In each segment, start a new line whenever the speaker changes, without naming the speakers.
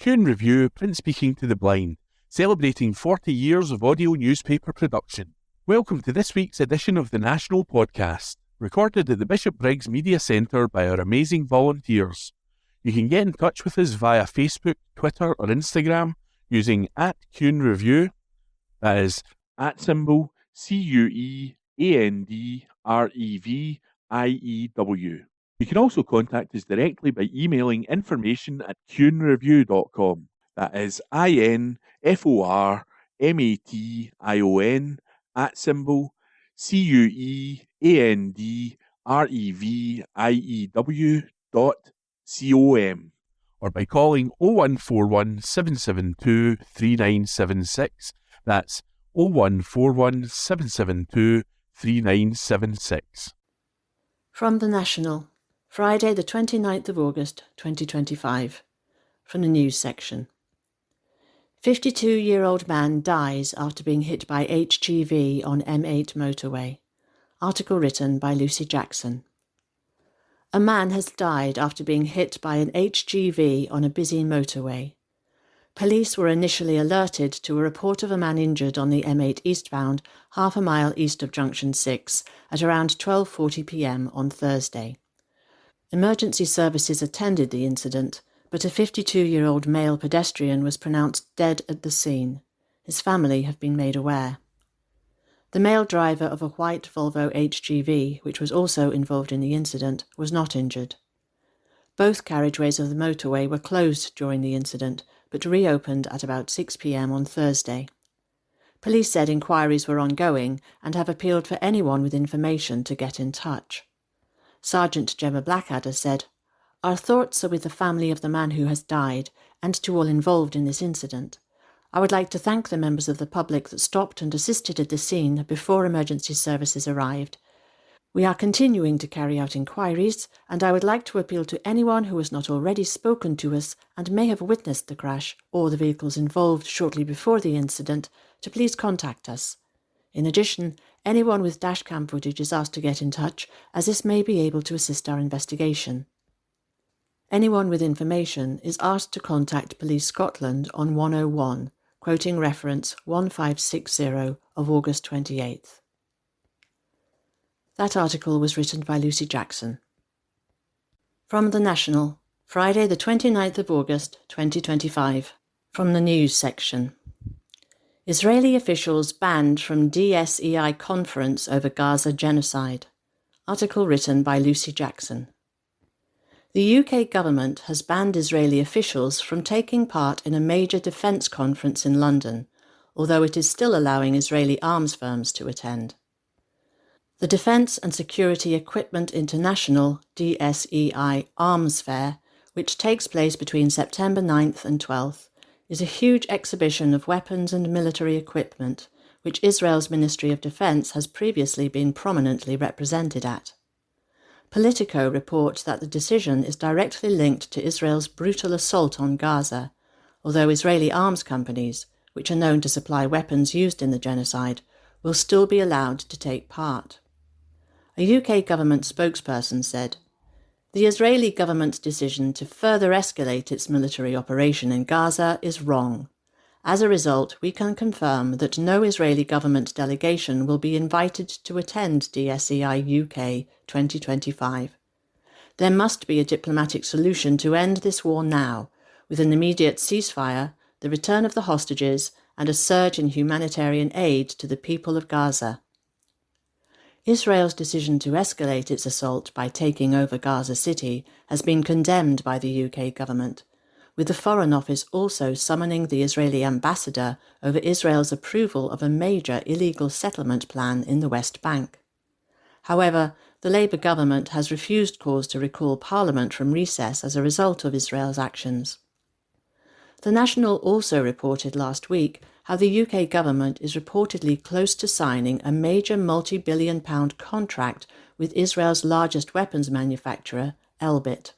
Kuhn Review, print speaking to the blind, celebrating 40 years of audio newspaper production. Welcome to this week's edition of the National Podcast, recorded at the Bishopbriggs Media Centre by our amazing volunteers. You can get in touch with us via Facebook, Twitter or Instagram using @KuhnReview, that is @symbol CUEANDREVIEW. You can also contact us directly by emailing information@kuhnreview.com. That is INFORMATION @symbol CUEANDREVIEW.com, or by calling 0141 772 3976. That's 0141 772 3976.
From the National, Friday the 29th of August 2025, from the news section. 52-year-old man dies after being hit by HGV on M8 motorway. Article written by Lucy Jackson. A man has died after being hit by an HGV on a busy motorway. Police were initially alerted to a report of a man injured on the M8 eastbound, half a mile east of Junction 6, at around 12:40 p.m. on Thursday. Emergency services attended the incident, but a 52-year-old male pedestrian was pronounced dead at the scene. His family have been made aware. The male driver of a white Volvo HGV, which was also involved in the incident, was not injured. Both carriageways of the motorway were closed during the incident, but reopened at about 6 p.m. on Thursday. Police said inquiries were ongoing and have appealed for anyone with information to get in touch. Sergeant Gemma Blackadder said, "Our thoughts are with the family of the man who has died and to all involved in this incident. I would like to thank the members of the public that stopped and assisted at the scene before emergency services arrived. We are continuing to carry out inquiries, and I would like to appeal to anyone who has not already spoken to us and may have witnessed the crash or the vehicles involved shortly before the incident to please contact us. In addition, anyone with dashcam footage is asked to get in touch, as this may be able to assist our investigation. Anyone with information is asked to contact Police Scotland on 101, quoting reference 1560 of August 28th. That article was written by Lucy Jackson. From the National, Friday the 29th of August 2025, from the news section. Israeli officials banned from DSEI conference over Gaza genocide. Article written by Lucy Jackson. The UK government has banned Israeli officials from taking part in a major defence conference in London, although it is still allowing Israeli arms firms to attend. The Defence and Security Equipment International DSEI Arms Fair, which takes place between September 9th and 12th, is a huge exhibition of weapons and military equipment, which Israel's Ministry of Defence has previously been prominently represented at. Politico reports that the decision is directly linked to Israel's brutal assault on Gaza, although Israeli arms companies, which are known to supply weapons used in the genocide, will still be allowed to take part. A UK government spokesperson said, "The Israeli government's decision to further escalate its military operation in Gaza is wrong. As a result, we can confirm that no Israeli government delegation will be invited to attend DSEI UK 2025. There must be a diplomatic solution to end this war now, with an immediate ceasefire, the return of the hostages, and a surge in humanitarian aid to the people of Gaza." Israel's decision to escalate its assault by taking over Gaza City has been condemned by the UK government, with the Foreign Office also summoning the Israeli ambassador over Israel's approval of a major illegal settlement plan in the West Bank. However, the Labour government has refused calls to recall Parliament from recess as a result of Israel's actions. The National also reported last week how the UK government is reportedly close to signing a major multi-billion-pound contract with Israel's largest weapons manufacturer, Elbit.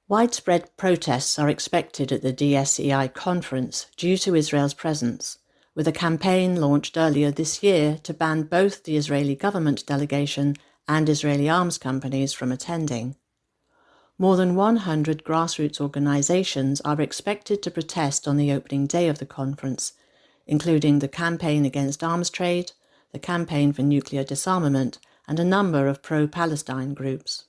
Widespread protests are expected at the DSEI conference due to Israel's presence, with a campaign launched earlier this year to ban both the Israeli government delegation and Israeli arms companies from attending. More than 100 grassroots organisations are expected to protest on the opening day of the conference, including the Campaign Against Arms Trade, the Campaign for Nuclear Disarmament, and a number of pro-Palestine groups.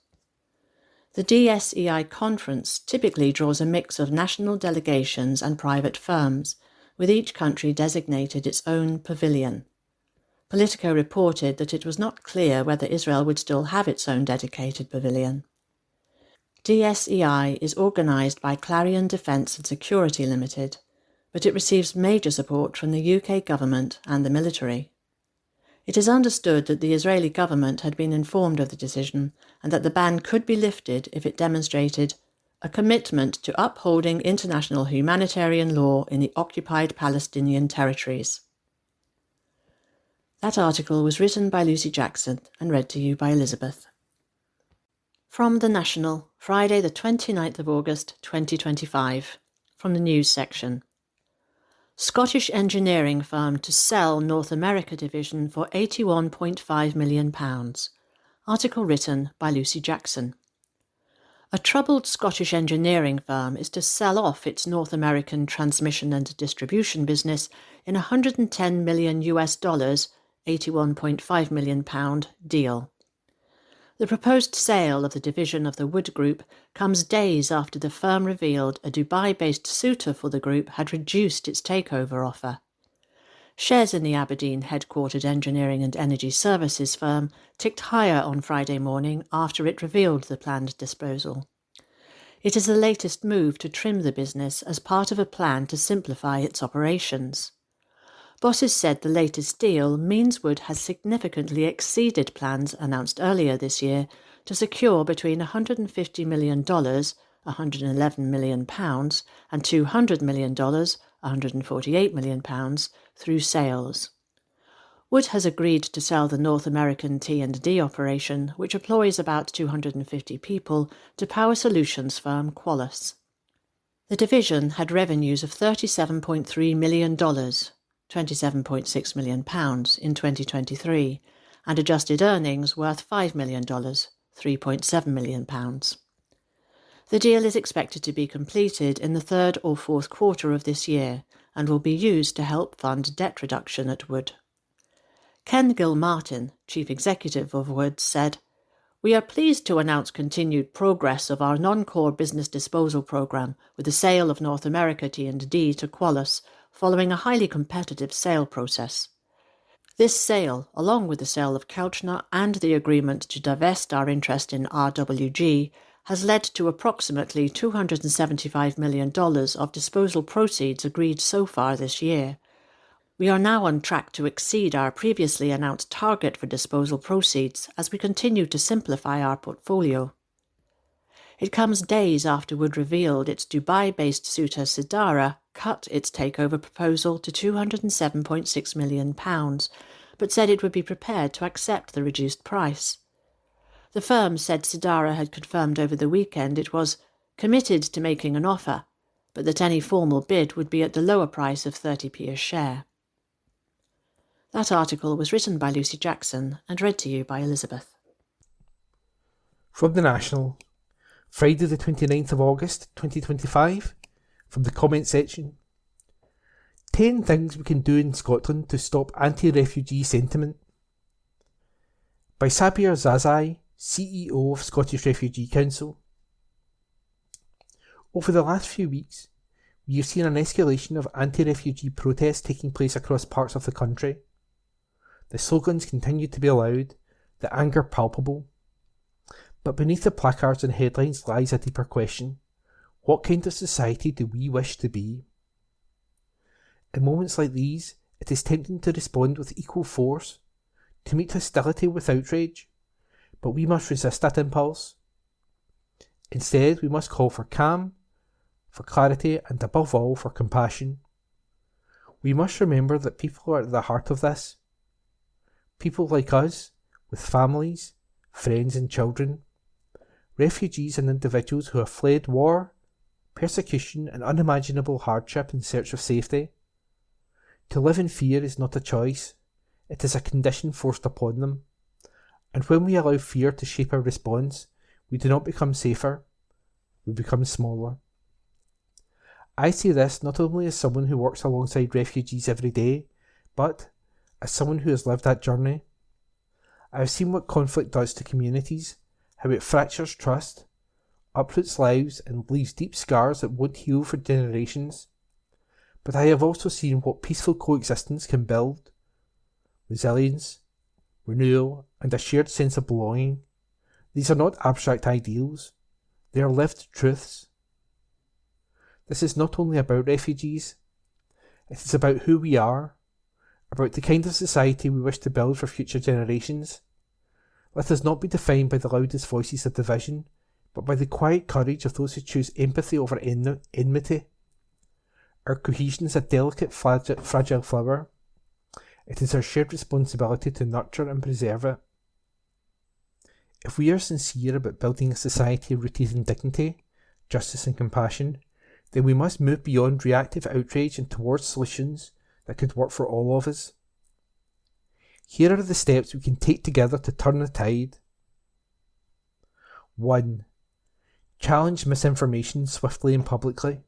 The DSEI conference typically draws a mix of national delegations and private firms, with each country designated its own pavilion. Politico reported that it was not clear whether Israel would still have its own dedicated pavilion. DSEI is organised by Clarion Defence and Security Limited, but it receives major support from the UK government and the military. It is understood that the Israeli government had been informed of the decision and that the ban could be lifted if it demonstrated a commitment to upholding international humanitarian law in the occupied Palestinian territories. That article was written by Lucy Jackson and read to you by Elizabeth. From The National, Friday the 29th of August 2025, from the news section. Scottish engineering firm to sell North America division for £81.5 million. Article written by Lucy Jackson. A troubled Scottish engineering firm is to sell off its North American transmission and distribution business in $110 million, £81.5 million deal. The proposed sale of the division of the Wood Group comes days after the firm revealed a Dubai-based suitor for the group had reduced its takeover offer. Shares in the Aberdeen-headquartered engineering and energy services firm ticked higher on Friday morning after it revealed the planned disposal. It is the latest move to trim the business as part of a plan to simplify its operations. Bosses said the latest deal means Wood has significantly exceeded plans announced earlier this year to secure between $150 million, £111 million, and $200 million, £148 million, through sales. Wood has agreed to sell the North American T&D operation, which employs about 250 people, to power solutions firm Qualys. The division had revenues of $37.3 million, £27.6 million in 2023, and adjusted earnings worth $5 million, £3.7 million. The deal is expected to be completed in the third or fourth quarter of this year and will be used to help fund debt reduction at Wood. Ken Gilmartin, chief executive of Wood, said, "We are pleased to announce continued progress of our non-core business disposal program with the sale of North America T&D to Qualys following a highly competitive sale process. This sale, along with the sale of Couchner and the agreement to divest our interest in RWG, has led to approximately $275 million of disposal proceeds agreed so far this year. We are now on track to exceed our previously announced target for disposal proceeds as we continue to simplify our portfolio." It comes days after Wood revealed its Dubai-based suitor Sidara cut its takeover proposal to £207.6 million, but said it would be prepared to accept the reduced price. The firm said Sidara had confirmed over the weekend it was committed to making an offer, but that any formal bid would be at the lower price of 30p a share. That article was written by Lucy Jackson and read to you by Elizabeth.
From The National, Friday the 29th of August 2025, from the comment section. 10 things we can do in Scotland to stop anti-refugee sentiment. By Sabir Zazai, CEO of Scottish Refugee Council. Over the last few weeks, we have seen an escalation of anti-refugee protests taking place across parts of the country. The slogans continue to be loud, the anger palpable. But beneath the placards and headlines lies a deeper question. What kind of society do we wish to be? In moments like these, it is tempting to respond with equal force, to meet hostility with outrage, but we must resist that impulse. Instead, we must call for calm, for clarity, and above all, for compassion. We must remember that people are at the heart of this. People like us, with families, friends and children. Refugees and individuals who have fled war, persecution and unimaginable hardship in search of safety. To live in fear is not a choice, it is a condition forced upon them. And when we allow fear to shape our response, we do not become safer, we become smaller. I say this not only as someone who works alongside refugees every day, but as someone who has lived that journey. I have seen what conflict does to communities, how it fractures trust, uproots lives and leaves deep scars that won't heal for generations. But I have also seen what peaceful coexistence can build. Resilience, renewal, and a shared sense of belonging. These are not abstract ideals, they are lived truths. This is not only about refugees, it is about who we are, about the kind of society we wish to build for future generations. Let us not be defined by the loudest voices of division, but by the quiet courage of those who choose empathy over enmity. Our cohesion is a delicate, fragile flower. It is our shared responsibility to nurture and preserve it. If we are sincere about building a society rooted in dignity, justice and compassion, then we must move beyond reactive outrage and towards solutions that could work for all of us. Here are the steps we can take together to turn the tide. 1. Challenge misinformation swiftly and publicly.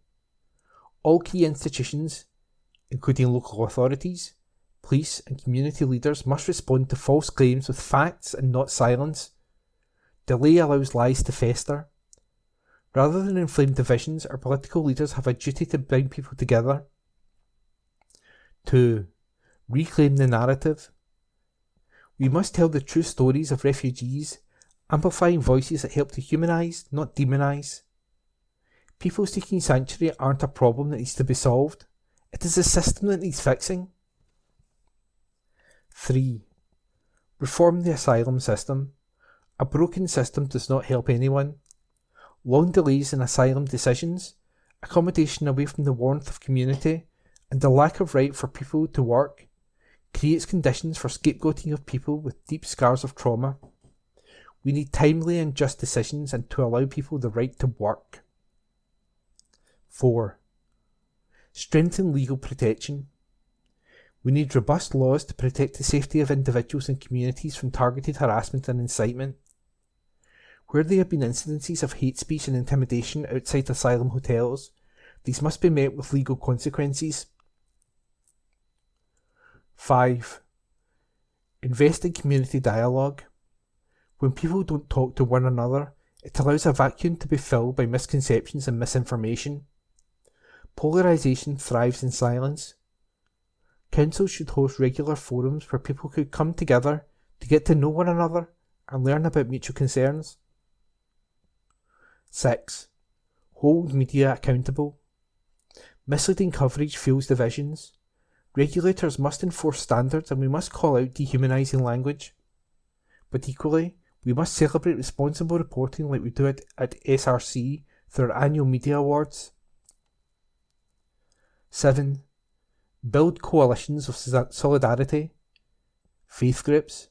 All key institutions, including local authorities, police and community leaders, must respond to false claims with facts and not silence. Delay allows lies to fester. Rather than inflame divisions, our political leaders have a duty to bring people together. 2. Reclaim the narrative. We must tell the true stories of refugees, amplifying voices that help to humanise, not demonise. People seeking sanctuary aren't a problem that needs to be solved. It is a system that needs fixing. 3. Reform the asylum system. A broken system does not help anyone. Long delays in asylum decisions, accommodation away from the warmth of community, and the lack of right for people to work creates conditions for scapegoating of people with deep scars of trauma. We need timely and just decisions and to allow people the right to work. 4. Strengthen legal protection. We need robust laws to protect the safety of individuals and communities from targeted harassment and incitement. Where there have been incidences of hate speech and intimidation outside asylum hotels, these must be met with legal consequences. 5. Invest in community dialogue. When people don't talk to one another, it allows a vacuum to be filled by misconceptions and misinformation. Polarisation thrives in silence. Councils should host regular forums where people could come together to get to know one another and learn about mutual concerns. 6. Hold media accountable. Misleading coverage fuels divisions. Regulators must enforce standards and we must call out dehumanising language. But equally, we must celebrate responsible reporting like we do at SRC through our annual media awards. 7. Build coalitions of solidarity. Faith groups,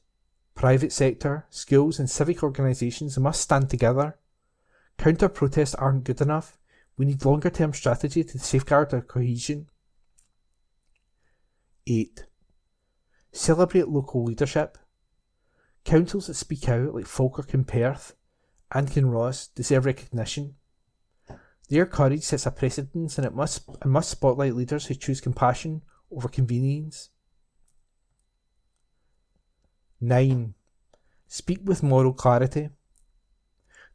private sector, schools and civic organisations must stand together. Counter-protests aren't good enough. We need longer-term strategy to safeguard our cohesion. 8. Celebrate local leadership. Councils that speak out, like Falkirk in Perth and Kinross, deserve recognition. Their courage sets a precedence and must spotlight leaders who choose compassion over convenience. 9. Speak with moral clarity.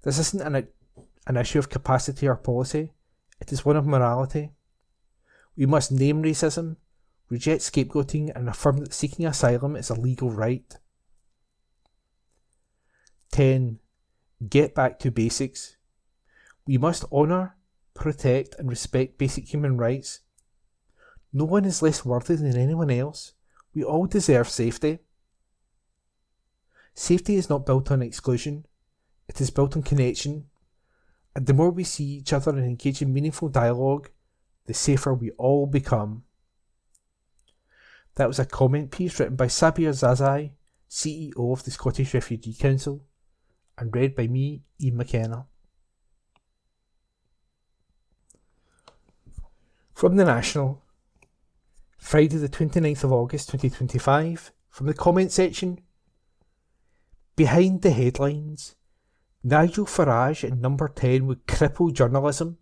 This isn't an issue of capacity or policy, it is one of morality. We must name racism, reject scapegoating and affirm that seeking asylum is a legal right. 10. Get back to basics. We must honour, protect and respect basic human rights. No one is less worthy than anyone else. We all deserve safety. Safety is not built on exclusion. It is built on connection. And the more we see each other and engage in meaningful dialogue, the safer we all become. That was a comment piece written by Sabir Zazai, CEO of the Scottish Refugee Council, and read by me, Ian McKenna. From the National, Friday the 29th of August 2025, from the comment section. Behind the headlines, Nigel Farage and Number 10 would cripple journalism.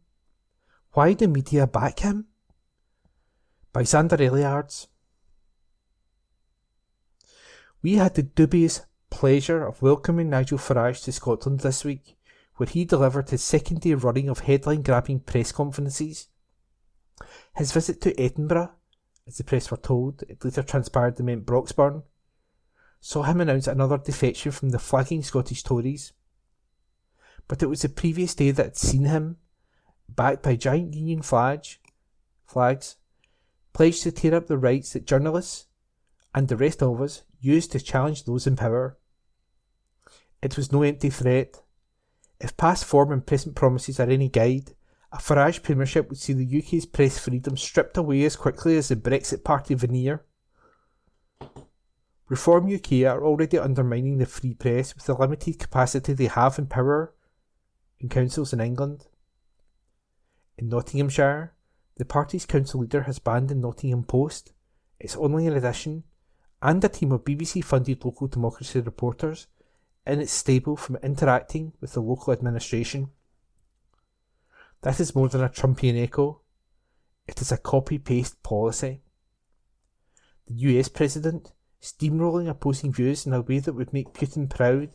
Why do media back him? By Xander Elliards. We had the dubious pleasure of welcoming Nigel Farage to Scotland this week, where he delivered his second day running of headline-grabbing press conferences. His visit to Edinburgh, as the press were told, it later transpired they meant Broxburn, saw him announce another defection from the flagging Scottish Tories. But it was the previous day that had seen him, backed by giant Union flags, pledged to tear up the rights that journalists, and the rest of us, used to challenge those in power. It was no empty threat. If past form and present promises are any guide, a Farage premiership would see the UK's press freedom stripped away as quickly as the Brexit Party veneer. Reform UK are already undermining the free press with the limited capacity they have in power in councils in England. In Nottinghamshire, the party's council leader has banned the Nottingham Post, its online edition, and a team of BBC-funded local democracy reporters in its stable from interacting with the local administration. That is more than a Trumpian echo. It is a copy-paste policy. The US president, steamrolling opposing views in a way that would make Putin proud,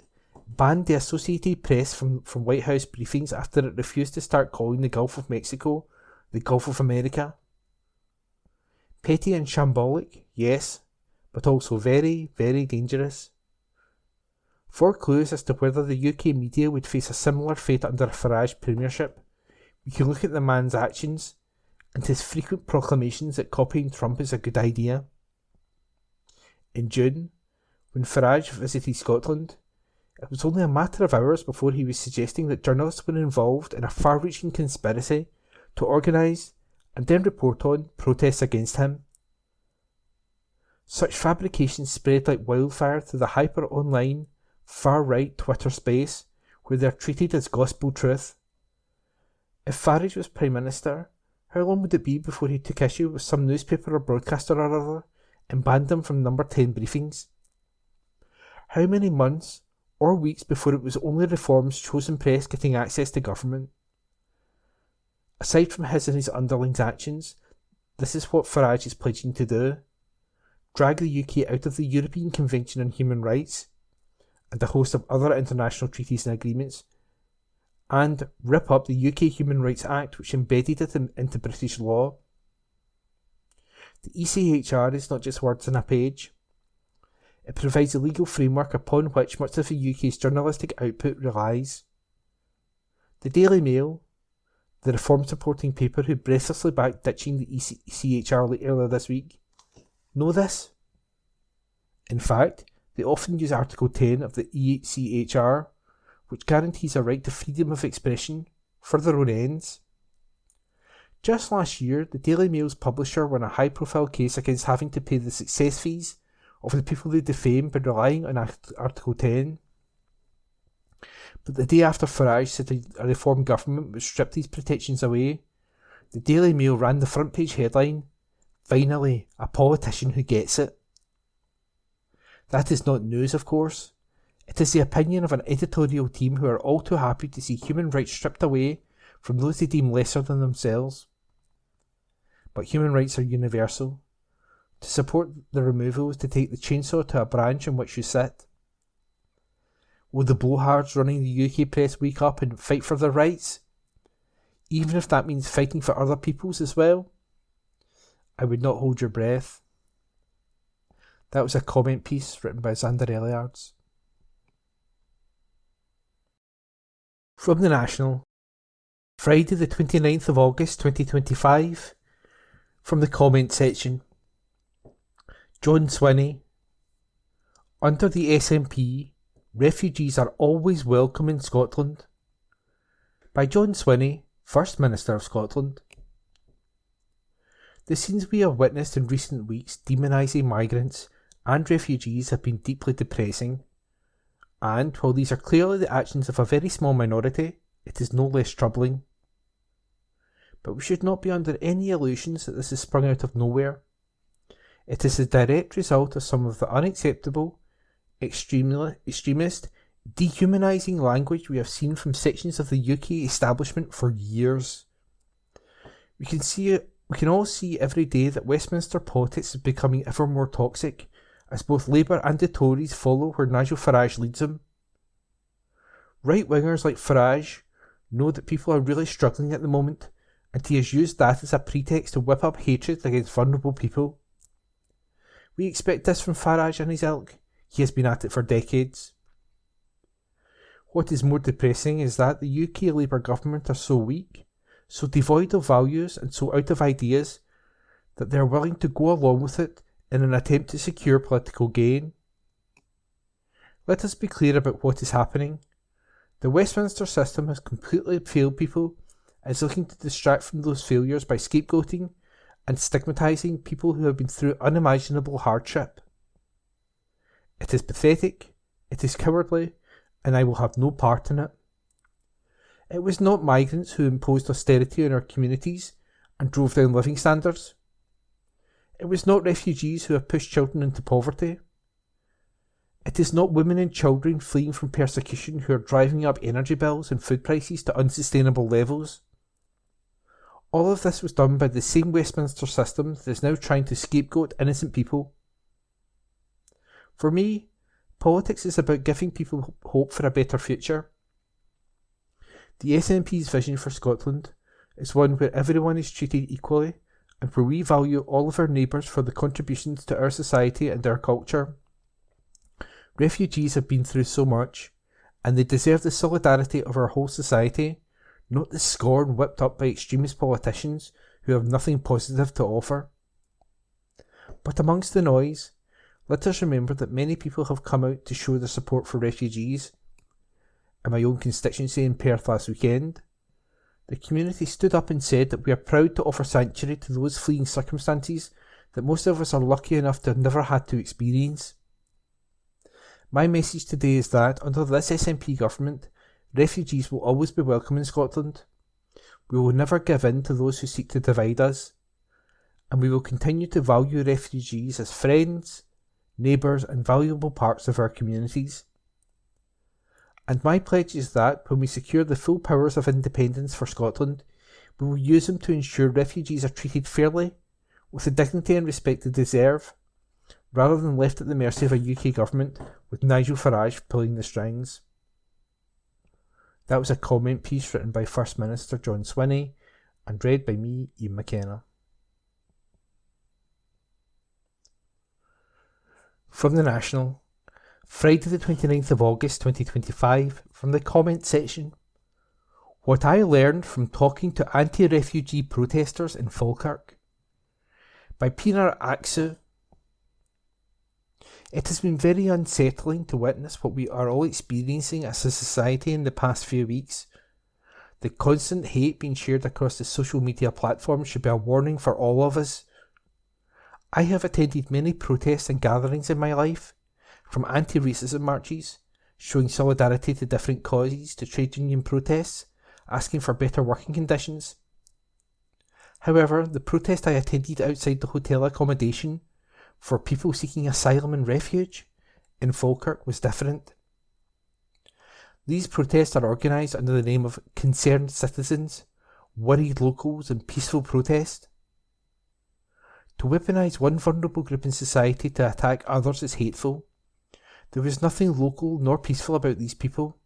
banned the Associated Press from White House briefings after it refused to start calling the Gulf of Mexico the Gulf of America. Petty and shambolic, yes, but also very, very dangerous. For clues as to whether the UK media would face a similar fate under a Farage premiership, we can look at the man's actions and his frequent proclamations that copying Trump is a good idea. In June, when Farage visited Scotland, it was only a matter of hours before he was suggesting that journalists were involved in a far-reaching conspiracy to organise and then report on protests against him. Such fabrications spread like wildfire through the hyper-online, far-right Twitter space, where they are treated as gospel truth. If Farage was Prime Minister, how long would it be before he took issue with some newspaper or broadcaster or other and banned them from Number 10 briefings? How many months or weeks before it was only Reform's chosen press getting access to government? Aside from his and his underlings' actions, this is what Farage is pledging to do: drag the UK out of the European Convention on Human Rights and a host of other international treaties and agreements, and rip up the UK Human Rights Act, which embedded it into British law. The ECHR is not just words on a page. It provides a legal framework upon which much of the UK's journalistic output relies. The Daily Mail, the reform-supporting paper who breathlessly backed ditching the ECHR earlier this week, know this. In fact, they often use Article 10 of the ECHR, which guarantees a right to freedom of expression for their own ends. Just last year, the Daily Mail's publisher won a high-profile case against having to pay the success fees of the people they defame by relying on Article 10. But the day after Farage said a reform government would strip these protections away, the Daily Mail ran the front page headline, "Finally, a politician who gets it." That is not news, of course. It is the opinion of an editorial team who are all too happy to see human rights stripped away from those they deem lesser than themselves. But human rights are universal. To support the removal is to take the chainsaw to a branch on which you sit. Will the blowhards running the UK press wake up and fight for their rights? Even if that means fighting for other people's as well? I would not hold your breath. That was a comment piece written by Xander Elliards. From The National, Friday the 29th of August 2025, from the comment section. John Swinney. Under the SNP, refugees are always welcome in Scotland. By John Swinney, First Minister of Scotland. The scenes we have witnessed in recent weeks demonising migrants and refugees have been deeply depressing, and while these are clearly the actions of a very small minority, it is no less troubling. But we should not be under any illusions that this has sprung out of nowhere. It is the direct result of some of the unacceptable, extremist, dehumanising language we have seen from sections of the UK establishment for years. We can all see every day that Westminster politics is becoming ever more toxic, as both Labour and the Tories follow where Nigel Farage leads them. Right-wingers like Farage know that people are really struggling at the moment, and he has used that as a pretext to whip up hatred against vulnerable people. We expect this from Farage and his ilk. He has been at it for decades. What is more depressing is that the UK Labour government are so weak, so devoid of values and so out of ideas, that they are willing to go along with it in an attempt to secure political gain. Let us be clear about what is happening. The Westminster system has completely failed people and is looking to distract from those failures by scapegoating and stigmatising people who have been through unimaginable hardship. It is pathetic, it is cowardly, and I will have no part in it. It was not migrants who imposed austerity on our communities and drove down living standards. It was not refugees who have pushed children into poverty. It is not women and children fleeing from persecution who are driving up energy bills and food prices to unsustainable levels. All of this was done by the same Westminster system that is now trying to scapegoat innocent people. For me, politics is about giving people hope for a better future. The SNP's vision for Scotland is one where everyone is treated equally and where we value all of our neighbours for the contributions to our society and our culture. Refugees have been through so much, and they deserve the solidarity of our whole society, not the scorn whipped up by extremist politicians who have nothing positive to offer. But amongst the noise, let us remember that many people have come out to show their support for refugees. In my own constituency in Perth last weekend, the community stood up and said that we are proud to offer sanctuary to those fleeing circumstances that most of us are lucky enough to have never had to experience. My message today is that, under this SNP government, refugees will always be welcome in Scotland. We will never give in to those who seek to divide us, and we will continue to value refugees as friends, neighbours and valuable parts of our communities. And my pledge is that, when we secure the full powers of independence for Scotland, we will use them to ensure refugees are treated fairly, with the dignity and respect they deserve, rather than left at the mercy of a UK government with Nigel Farage pulling the strings. That was a comment piece written by First Minister John Swinney and read by me, Ian McKenna. From the National, Friday the 29th of August 2025, from the comment section. What I learned from talking to anti-refugee protesters in Falkirk, by Pinar Aksu. It has been very unsettling to witness what we are all experiencing as a society in the past few weeks. The constant hate being shared across the social media platforms should be a warning for all of us. I have attended many protests and gatherings in my life, from anti-racism marches, showing solidarity to different causes, to trade union protests, asking for better working conditions. However, the protest I attended outside the hotel accommodation for people seeking asylum and refuge in Falkirk was different. These protests are organised under the name of concerned citizens, worried locals and peaceful protest. To weaponise one vulnerable group in society to attack others is hateful. There was nothing local nor peaceful about these people.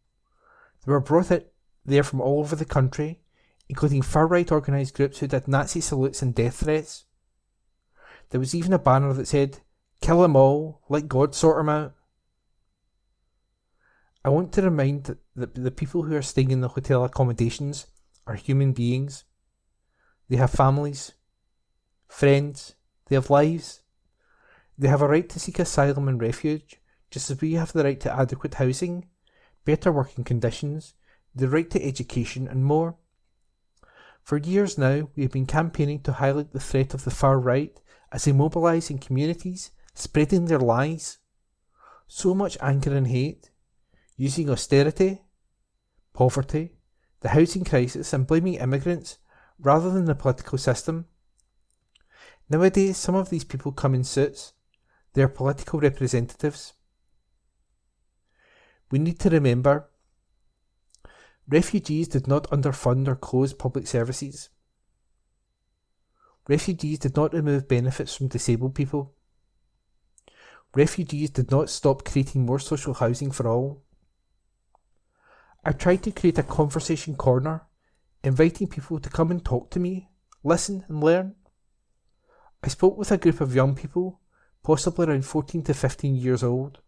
They were brought there from all over the country, including far-right organised groups who did Nazi salutes and death threats. There was even a banner that said, "Kill 'em all, let God sort 'em out." I want to remind that the people who are staying in the hotel accommodations are human beings. They have families, friends, they have lives. They have a right to seek asylum and refuge, just as we have the right to adequate housing, better working conditions, the right to education and more. For years now, we have been campaigning to highlight the threat of the far right as they mobilise in communities, spreading their lies. So much anger and hate, using austerity, poverty, the housing crisis and blaming immigrants rather than the political system. Nowadays, some of these people come in suits. They are political representatives. We need to remember, refugees did not underfund or close public services. Refugees did not remove benefits from disabled people. Refugees did not stop creating more social housing for all. I tried to create a conversation corner, inviting people to come and talk to me, listen and learn. I spoke with a group of young people, possibly around 14 to 15 years old.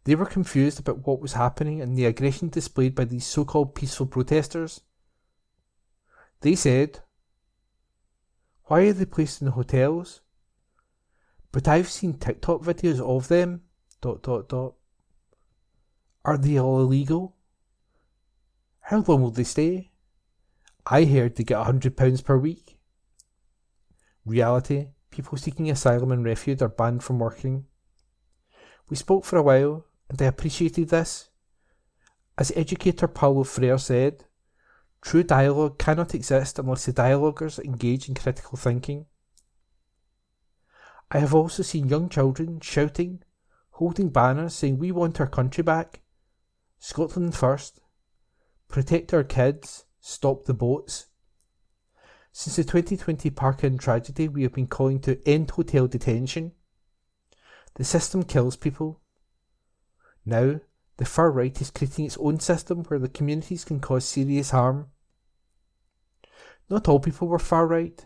They were confused about what was happening and the aggression displayed by these so-called peaceful protesters. They said, "Why are they placed in hotels? But I've seen TikTok videos of them, ... Are they all illegal? How long will they stay? I heard they get £100 per week." Reality, people seeking asylum and refuge are banned from working. We spoke for a while, and I appreciated this. As educator Paulo Freire said, true dialogue cannot exist unless the dialoguers engage in critical thinking. I have also seen young children shouting, holding banners saying we want our country back, Scotland first, protect our kids, stop the boats. Since the 2020 Parkland tragedy, we have been calling to end hotel detention. The system kills people. Now, the far right is creating its own system where the communities can cause serious harm. Not all people were far right.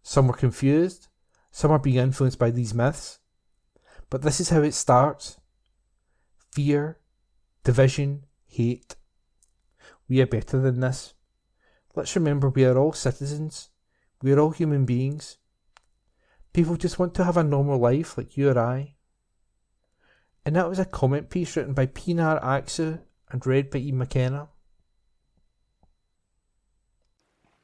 Some were confused, some are being influenced by these myths. But this is how it starts. Fear, division, hate. We are better than this. Let's remember we are all citizens. We are all human beings. People just want to have a normal life like you or I. And that was a comment piece written by Pinar Aksu and read by Ian McKenna.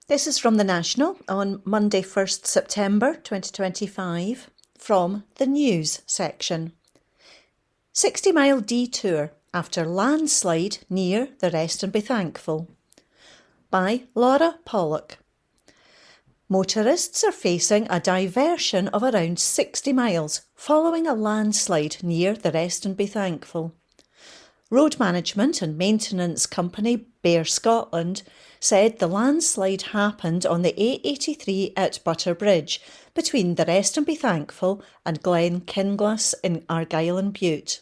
This is from The National on Monday 1st September 2025 from the news section. 60-mile detour after landslide near the Rest and Be Thankful by Laura Pollock. Motorists are facing a diversion of around 60 miles following a landslide near the Rest and Be Thankful. Road management and maintenance company Bear Scotland said the landslide happened on the A83 at Butterbridge between the Rest and Be Thankful and Glen Kinglas in Argyll and Bute.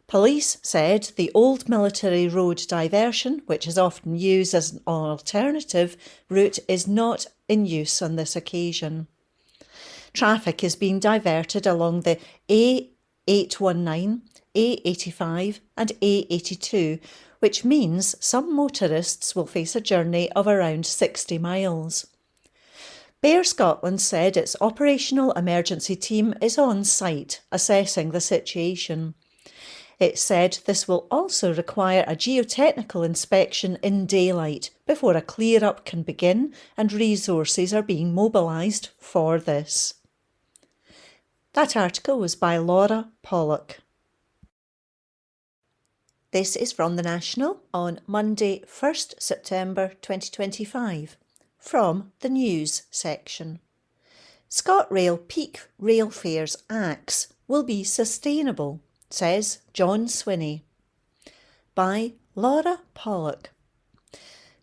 Police said the old military road diversion, which is often used as an alternative route, is not in use on this occasion. Traffic is being diverted along the A819, A85 and A82, which means some motorists will face a journey of around 60 miles. Bear Scotland said its operational emergency team is on site assessing the situation. It said this will also require a geotechnical inspection in daylight before a clear-up can begin and resources are being mobilised for this. That article was by Laura Pollock. This is from The National on Monday 1st September 2025 from the news section. ScotRail peak rail fares axe will be sustainable, says John Swinney. By Laura Pollock.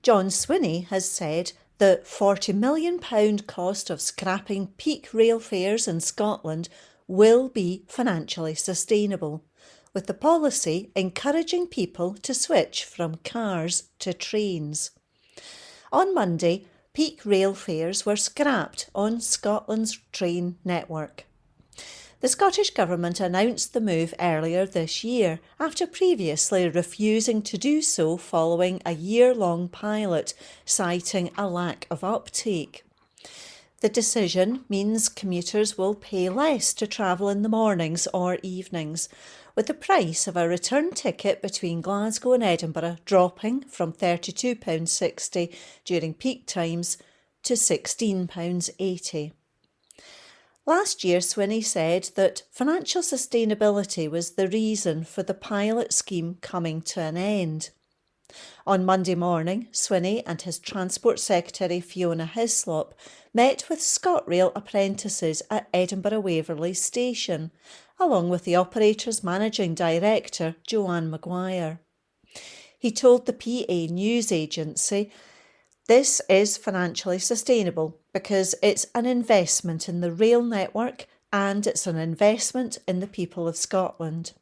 John Swinney has said the £40 million cost of scrapping peak rail fares in Scotland will be financially sustainable, with the policy encouraging people to switch from cars to trains. On Monday, peak rail fares were scrapped on Scotland's train network. The Scottish Government announced the move earlier this year after previously refusing to do so following a year-long pilot, citing a lack of uptake. The decision means commuters will pay less to travel in the mornings or evenings, with the price of a return ticket between Glasgow and Edinburgh dropping from £32.60 during peak times to £16.80. Last year, Swinney said that financial sustainability was the reason for the pilot scheme coming to an end. On Monday morning, Swinney and his Transport Secretary Fiona Hislop
met with ScotRail apprentices at Edinburgh Waverley Station, along with the operator's managing director, Joanne Maguire. He told the PA news agency, "This is financially sustainable because it's an investment in the rail network and it's an investment in the people of Scotland.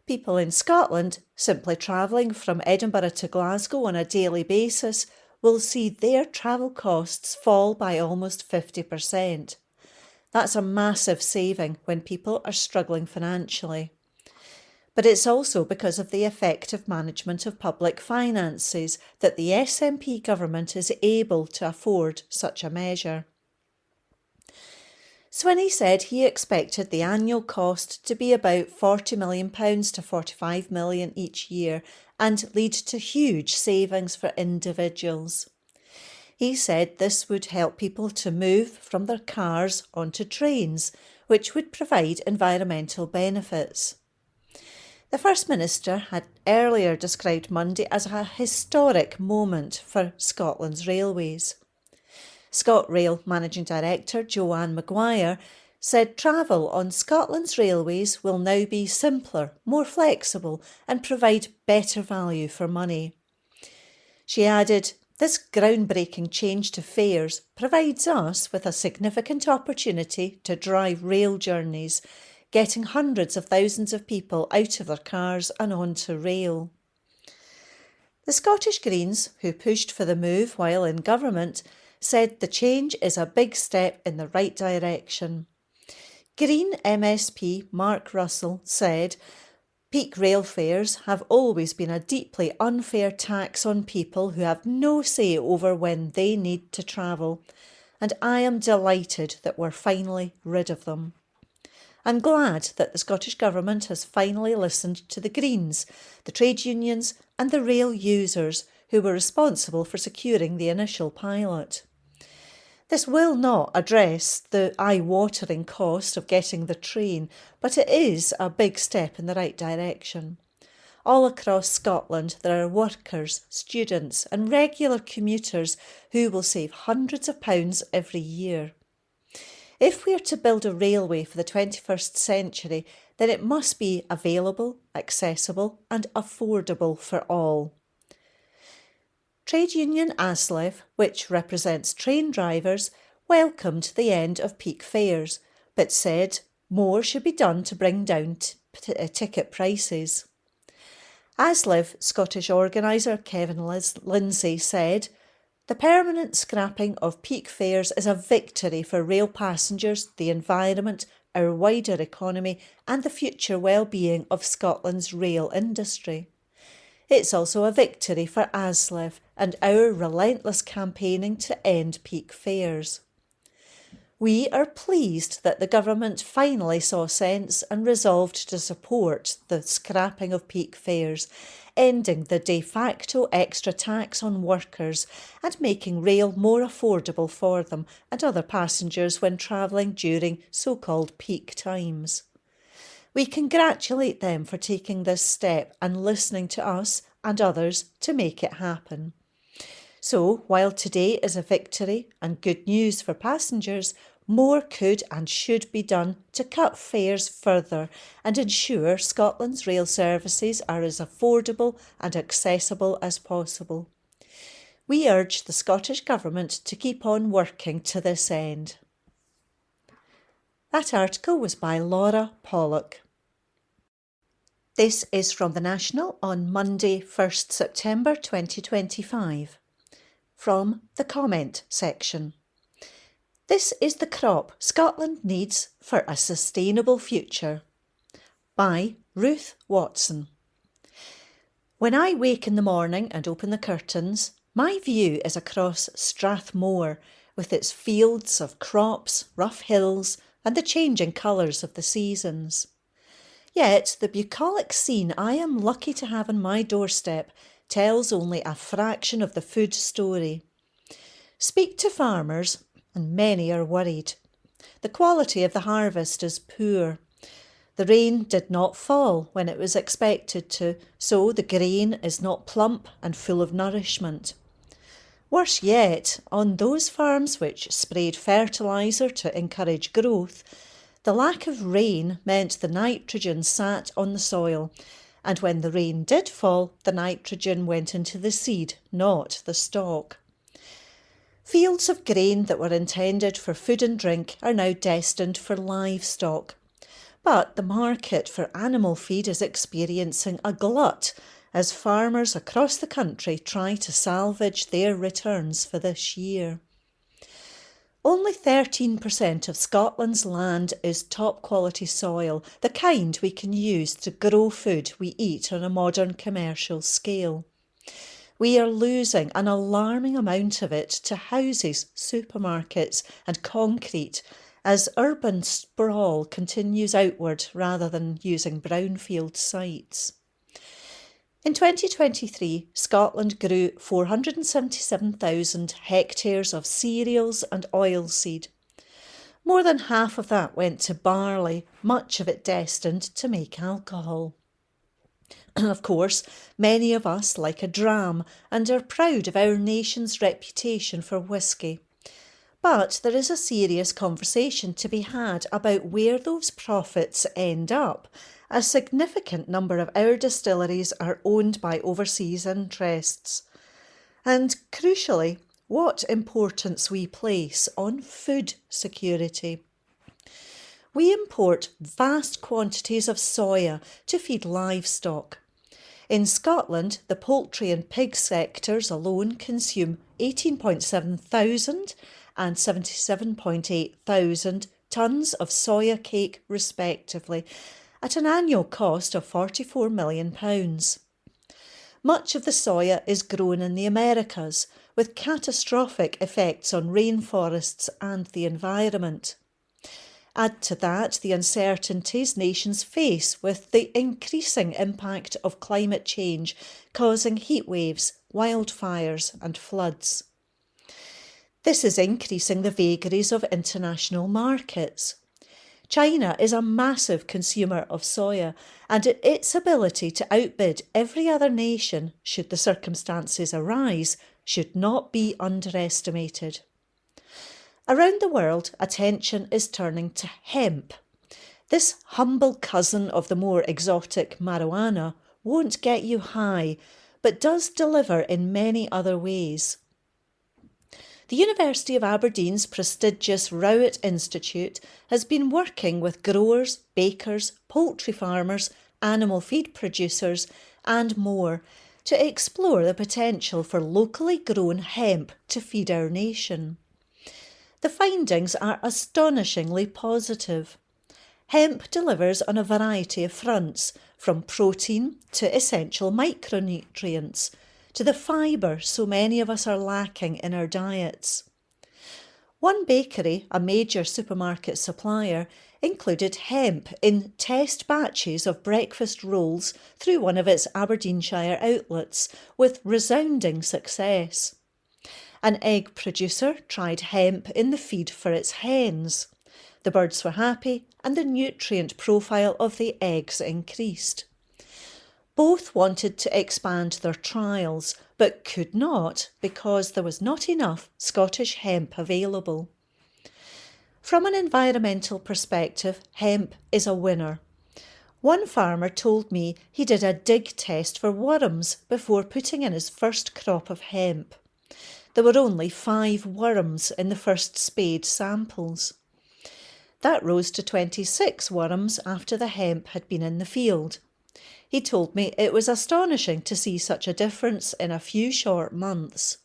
People in Scotland, simply travelling from Edinburgh to Glasgow on a daily basis, will see their travel costs fall by almost 50%. That's a massive saving when people are struggling financially. But it's also because of the effective management of public finances that the SNP government is able to afford such a measure." Swinney said he expected the annual cost to be about £40 million to £45 million each year and lead to huge savings for individuals. He said this would help people to move from their cars onto trains, which would provide environmental benefits. The First Minister had earlier described Monday as a historic moment for Scotland's railways. ScotRail Managing Director Joanne Maguire said travel on Scotland's railways will now be simpler, more flexible and provide better value for money. She added, "This groundbreaking change to fares provides us with a significant opportunity to drive rail journeys, getting hundreds of thousands of people out of their cars and onto rail." The Scottish Greens, who pushed for the move while in government, said the change is a big step in the right direction. Green MSP Mark Russell said, "Peak rail fares have always been a deeply unfair tax on people who have no say over when they need to travel, and I am delighted that we're finally rid of them. I'm glad that the Scottish Government has finally listened to the Greens, the trade unions and the rail users who were responsible for securing the initial pilot. This will not address the eye-watering cost of getting the train, but it is a big step in the right direction. All across Scotland there are workers, students and regular commuters who will save hundreds of pounds every year. If we are to build a railway for the 21st century, then it must be available, accessible and affordable for all." Trade union ASLEF, which represents train drivers, welcomed the end of peak fares, but said more should be done to bring down ticket prices. ASLEF Scottish organiser Kevin Lindsay said, "The permanent scrapping of peak fares is a victory for rail passengers, the environment, our wider economy and the future well-being of Scotland's rail industry. It's also a victory for ASLEF and our relentless campaigning to end peak fares. We are pleased that the government finally saw sense and resolved to support the scrapping of peak fares, ending the de facto extra tax on workers and making rail more affordable for them and other passengers when travelling during so-called peak times. We congratulate them for taking this step and listening to us and others to make it happen. So, while today is a victory and good news for passengers, more could and should be done to cut fares further and ensure Scotland's rail services are as affordable and accessible as possible. We urge the Scottish Government to keep on working to this end." That article was by Laura Pollock. This is from The National on Monday, 1st September 2025. From the comment section. "This is the crop Scotland needs for a sustainable future." By Ruth Watson. When I wake in the morning and open the curtains, my view is across Strathmore, with its fields of crops, rough hills and the changing colours of the seasons. Yet the bucolic scene I am lucky to have on my doorstep tells only a fraction of the food story. Speak to farmers, and many are worried. The quality of the harvest is poor. The rain did not fall when it was expected to, so the grain is not plump and full of nourishment. Worse yet, on those farms which sprayed fertiliser to encourage growth, the lack of rain meant the nitrogen sat on the soil, and when the rain did fall, the nitrogen went into the seed, not the stalk. Fields of grain that were intended for food and drink are now destined for livestock. But the market for animal feed is experiencing a glut as farmers across the country try to salvage their returns for this year. Only 13% of Scotland's land is top quality soil, the kind we can use to grow food we eat on a modern commercial scale. We are losing an alarming amount of it to houses, supermarkets and concrete as urban sprawl continues outward rather than using brownfield sites. In 2023, Scotland grew 477,000 hectares of cereals and oilseed. More than half of that went to barley, much of it destined to make alcohol. Of course, many of us like a dram and are proud of our nation's reputation for whisky. But there is a serious conversation to be had about where those profits end up. A significant number of our distilleries are owned by overseas interests. And crucially, what importance we place on food security. We import vast quantities of soya to feed livestock. In Scotland, the poultry and pig sectors alone consume 18.7 thousand and 77.8 thousand tonnes of soya cake respectively, at an annual cost of £44 million. Much of the soya is grown in the Americas, with catastrophic effects on rainforests and the environment. Add to that the uncertainties nations face with the increasing impact of climate change causing heat waves, wildfires and floods. This is increasing the vagaries of international markets. China is a massive consumer of soya, and its ability to outbid every other nation, should the circumstances arise, should not be underestimated. Around the world, attention is turning to hemp. This humble cousin of the more exotic marijuana won't get you high, but does deliver in many other ways. The University of Aberdeen's prestigious Rowett Institute has been working with growers, bakers, poultry farmers, animal feed producers and more to explore the potential for locally grown hemp to feed our nation. The findings are astonishingly positive. Hemp delivers on a variety of fronts, from protein to essential micronutrients, to the fibre so many of us are lacking in our diets. One bakery, a major supermarket supplier, included hemp in test batches of breakfast rolls through one of its Aberdeenshire outlets, with resounding success. An egg producer tried hemp in the feed for its hens. The birds were happy and the nutrient profile of the eggs increased. Both wanted to expand their trials, but could not because there was not enough Scottish hemp available. From an environmental perspective, hemp is a winner. One farmer told me he did a dig test for worms before putting in his first crop of hemp. There were only 5 worms in the first spade samples. That rose to 26 worms after the hemp had been in the field. He told me it was astonishing to see such a difference in a few short months.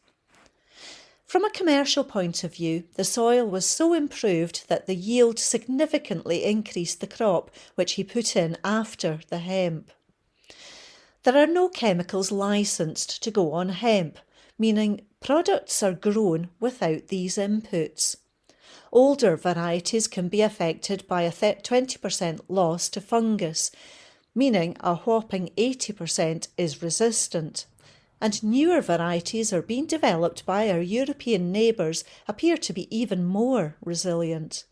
From a commercial point of view, the soil was so improved that the yield significantly increased the crop which he put in after the hemp. There are no chemicals licensed to go on hemp, meaning products are grown without these inputs. Older varieties can be affected by a 20% loss to fungus, meaning a whopping 80% is resistant. And newer varieties are being developed by our European neighbours appear to be even more resilient.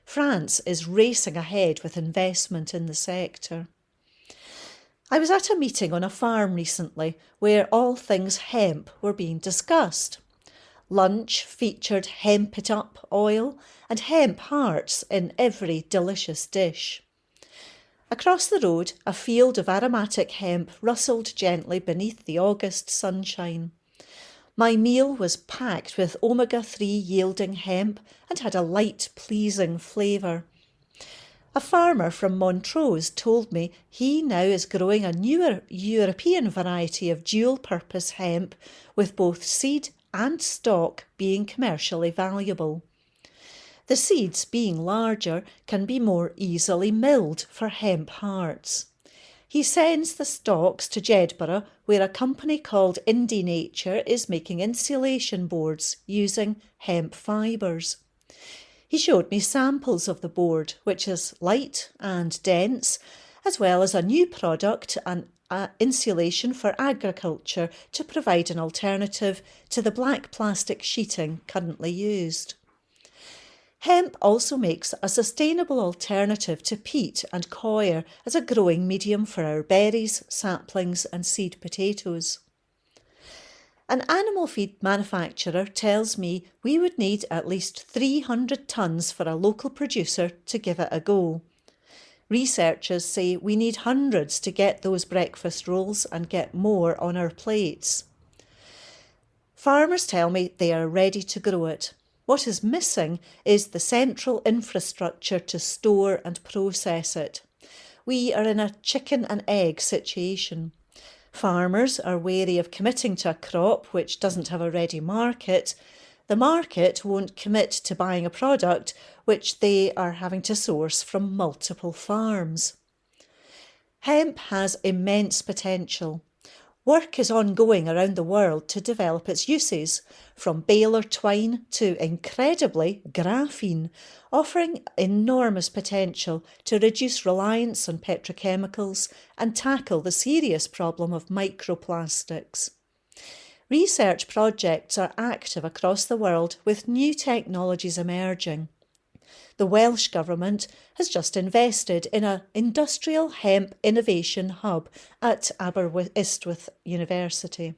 France is racing ahead with investment in the sector. I was at a meeting on a farm recently where all things hemp were being discussed. Lunch featured hemp it up oil and hemp hearts in every delicious dish. Across the road, a field of aromatic hemp rustled gently beneath the August sunshine. My meal was packed with omega-3 yielding hemp and had a light, pleasing flavour. A farmer from Montrose told me he now is growing a newer European variety of dual-purpose hemp with both seed and stalk being commercially valuable. The seeds, being larger, can be more easily milled for hemp hearts. He sends the stalks to Jedburgh, where a company called Indie Nature is making insulation boards using hemp fibres. He showed me samples of the board, which is light and dense, as well as a new product, an insulation for agriculture, to provide an alternative to the black plastic sheeting currently used. Hemp also makes a sustainable alternative to peat and coir as a growing medium for our berries, saplings and seed potatoes. An animal feed manufacturer tells me we would need at least 300 tonnes for a local producer to give it a go. Researchers say we need hundreds to get those breakfast rolls and get more on our plates. Farmers tell me they are ready to grow it. What is missing is the central infrastructure to store and process it. We are in a chicken and egg situation. Farmers are wary of committing to a crop which doesn't have a ready market. The market won't commit to buying a product which they are having to source from multiple farms. Hemp has immense potential. Work is ongoing around the world to develop its uses, from baler twine to, incredibly, graphene, offering enormous potential to reduce reliance on petrochemicals and tackle the serious problem of microplastics. Research projects are active across the world with new technologies emerging. The Welsh Government has just invested in an industrial hemp innovation hub at Aberystwyth University.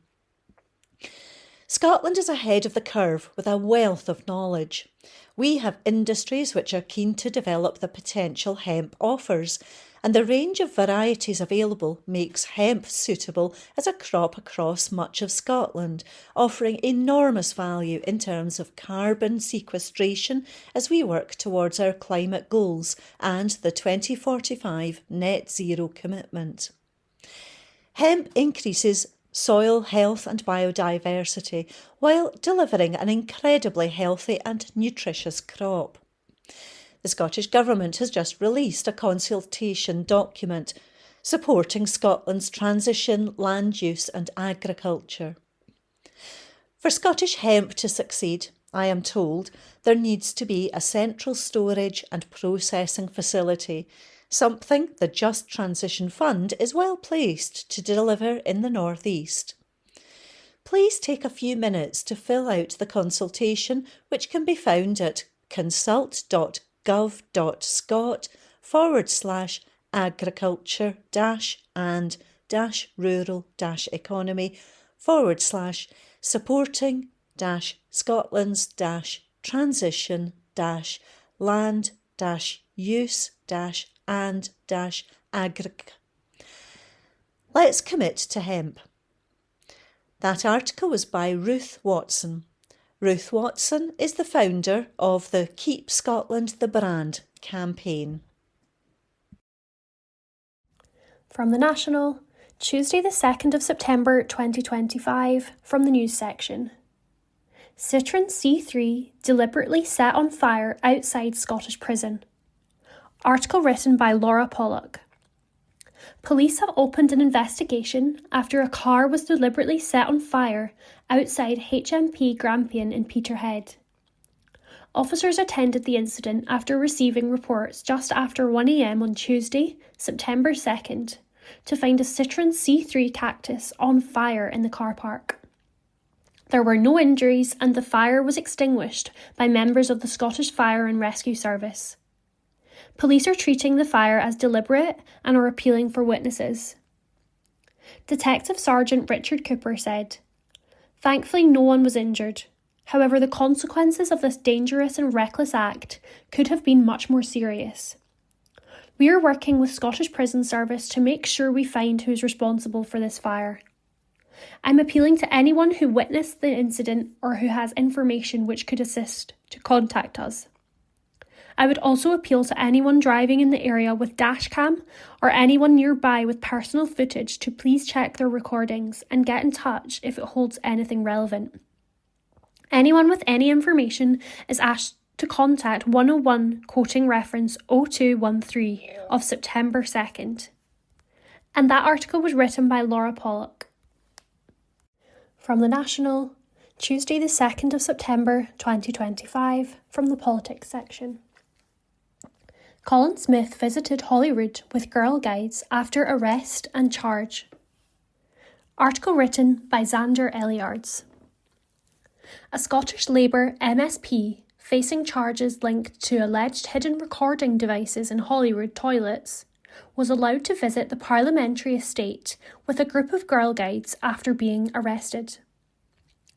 Scotland is ahead of the curve with a wealth of knowledge. We have industries which are keen to develop the potential hemp offers, and the range of varieties available makes hemp suitable as a crop across much of Scotland, offering enormous value in terms of carbon sequestration as we work towards our climate goals and the 2045 net zero commitment. Hemp increases soil health and biodiversity while delivering an incredibly healthy and nutritious crop. The Scottish Government has just released a consultation document supporting Scotland's transition, land use and agriculture. For Scottish hemp to succeed, I am told, there needs to be a central storage and processing facility, something the Just Transition Fund is well placed to deliver in the North East. Please take a few minutes to fill out the consultation, which can be found at consult.gov.scot/agriculture-and-rural-economy/supporting-Scotland's-transition-land-agric. Let's commit to hemp. That article was by Ruth Watson. Ruth Watson is the founder of the Keep Scotland the Brand campaign.
From the National, Tuesday the 2nd of September 2025, from the news section. Citroen C3 deliberately set on fire outside Scottish prison. Article written by Laura Pollock. Police have opened an investigation after a car was deliberately set on fire outside HMP Grampian in Peterhead. Officers attended the incident after receiving reports just after 1 a.m. on Tuesday, September 2nd, to find a Citroen C3 Cactus on fire in the car park. There were no injuries and the fire was extinguished by members of the Scottish Fire and Rescue Service. Police are treating the fire as deliberate and are appealing for witnesses. Detective Sergeant Richard Cooper said, "Thankfully no one was injured. However, the consequences of this dangerous and reckless act could have been much more serious. We are working with Scottish Prison Service to make sure we find who is responsible for this fire. I'm appealing to anyone who witnessed the incident or who has information which could assist to contact us. I would also appeal to anyone driving in the area with dashcam or anyone nearby with personal footage to please check their recordings and get in touch if it holds anything relevant. Anyone with any information is asked to contact 101 quoting reference 0213 of September 2nd. And that article was written by Laura Pollock. From The National, Tuesday the 2nd of September 2025, from the Politics section. Colin Smith visited Holyrood with Girl Guides after arrest and charge. Article written by Xander Elliards. A Scottish Labour MSP facing charges linked to alleged hidden recording devices in Holyrood toilets was allowed to visit the parliamentary estate with a group of Girl Guides after being arrested.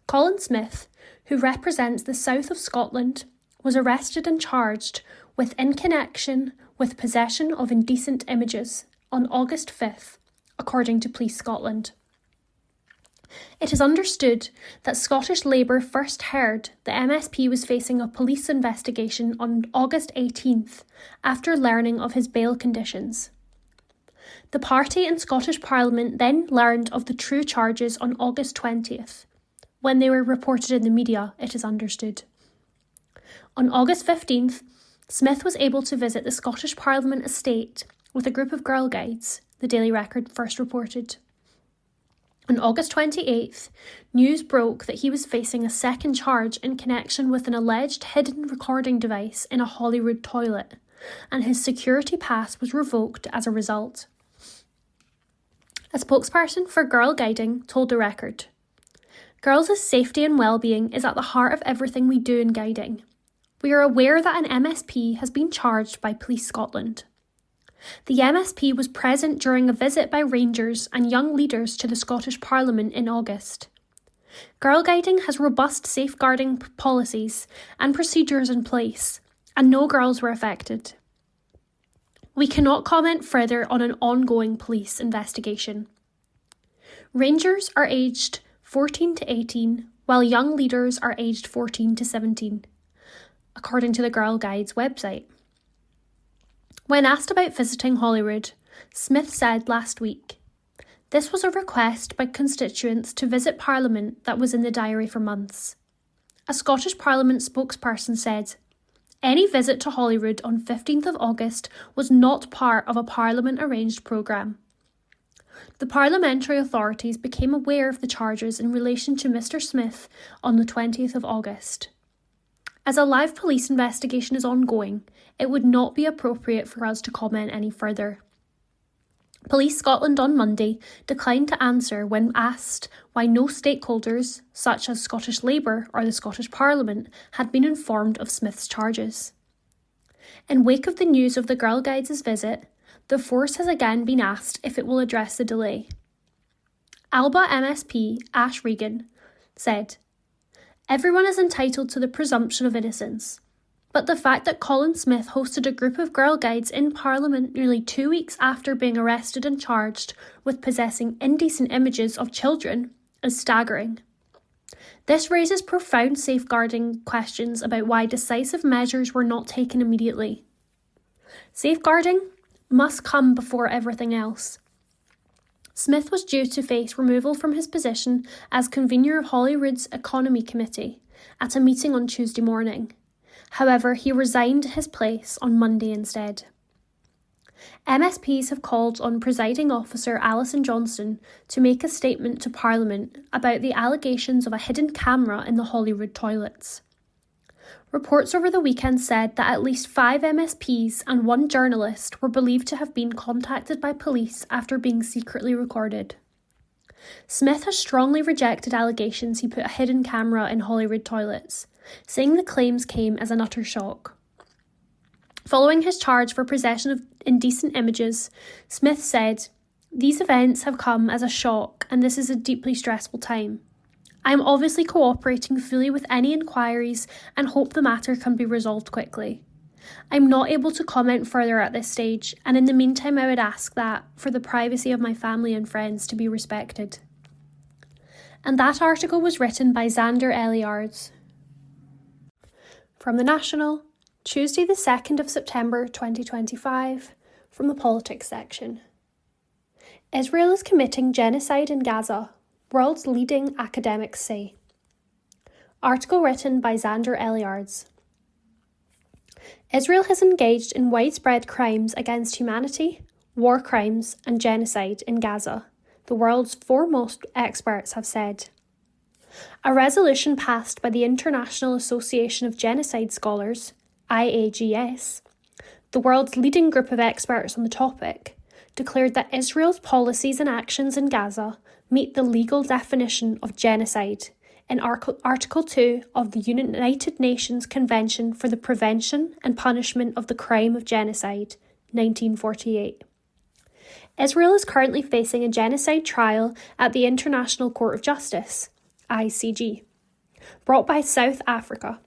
Colin Smith, who represents the south of Scotland, was arrested and charged with in connection with possession of indecent images on August 5th, according to Police Scotland. It is understood that Scottish Labour first heard the MSP was facing a police investigation on August 18th after learning of his bail conditions. The party in Scottish Parliament then learned of the true charges on August 20th, when they were reported in the media, it is understood. On August 15th, Smith was able to visit the Scottish Parliament estate with a group of Girl Guides, the Daily Record first reported. On August 28th, news broke that he was facing a second charge in connection with an alleged hidden recording device in a Holyrood toilet, and his security pass was revoked as a result. A spokesperson for Girl Guiding told the Record, "Girls' safety and well-being is at the heart of everything we do in guiding. We are aware that an MSP has been charged by Police Scotland. The MSP was present during a visit by Rangers and young leaders to the Scottish Parliament in August. Girl Guiding has robust safeguarding policies and procedures in place, and no girls were affected. We cannot comment further on an ongoing police investigation. Rangers are aged 14 to 18, while young leaders are aged 14 to 17, according to the Girl Guides website. When asked about visiting Holyrood, Smith said last week, "This was a request by constituents to visit Parliament that was in the diary for months." A Scottish Parliament spokesperson said, "Any visit to Holyrood on 15th of August was not part of a Parliament-arranged programme." The parliamentary authorities became aware of the charges in relation to Mr Smith on the 20th of August. As a live police investigation is ongoing, it would not be appropriate for us to comment any further. Police Scotland on Monday declined to answer when asked why no stakeholders, such as Scottish Labour or the Scottish Parliament, had been informed of Smith's charges. In wake of the news of the Girl Guides' visit, the force has again been asked if it will address the delay. Alba MSP Ash Regan said, "Everyone is entitled to the presumption of innocence, but the fact that Colin Smith hosted a group of Girl Guides in Parliament nearly 2 weeks after being arrested and charged with possessing indecent images of children is staggering. This raises profound safeguarding questions about why decisive measures were not taken immediately. Safeguarding must come before everything else." Smith was due to face removal from his position as convener of Holyrood's Economy Committee at a meeting on Tuesday morning. However, he resigned his place on Monday instead. MSPs have called on Presiding Officer Alison Johnson to make a statement to Parliament about the allegations of a hidden camera in the Holyrood toilets. Reports over the weekend said that at least 5 MSPs and 1 journalist were believed to have been contacted by police after being secretly recorded. Smith has strongly rejected allegations he put a hidden camera in Holyrood toilets, saying the claims came as an utter shock. Following his charge for possession of indecent images, Smith said, "These events have come as a shock and this is a deeply stressful time. I am obviously cooperating fully with any inquiries and hope the matter can be resolved quickly. I am not able to comment further at this stage, and in the meantime I would ask that, for the privacy of my family and friends, to be respected. And that article was written by Xander Eliards. From The National, Tuesday the 2nd of September 2025, from the Politics section. Israel is committing genocide in Gaza, world's leading academics say. Article written by Xander Eliards. Israel has engaged in widespread crimes against humanity, war crimes and genocide in Gaza, the world's foremost experts have said. A resolution passed by the International Association of Genocide Scholars, IAGS, the world's leading group of experts on the topic, declared that Israel's policies and actions in Gaza meet the legal definition of genocide in Article 2 of the United Nations Convention for the Prevention and Punishment of the Crime of Genocide, 1948. Israel is currently facing a genocide trial at the International Court of Justice, ICJ, brought by South Africa.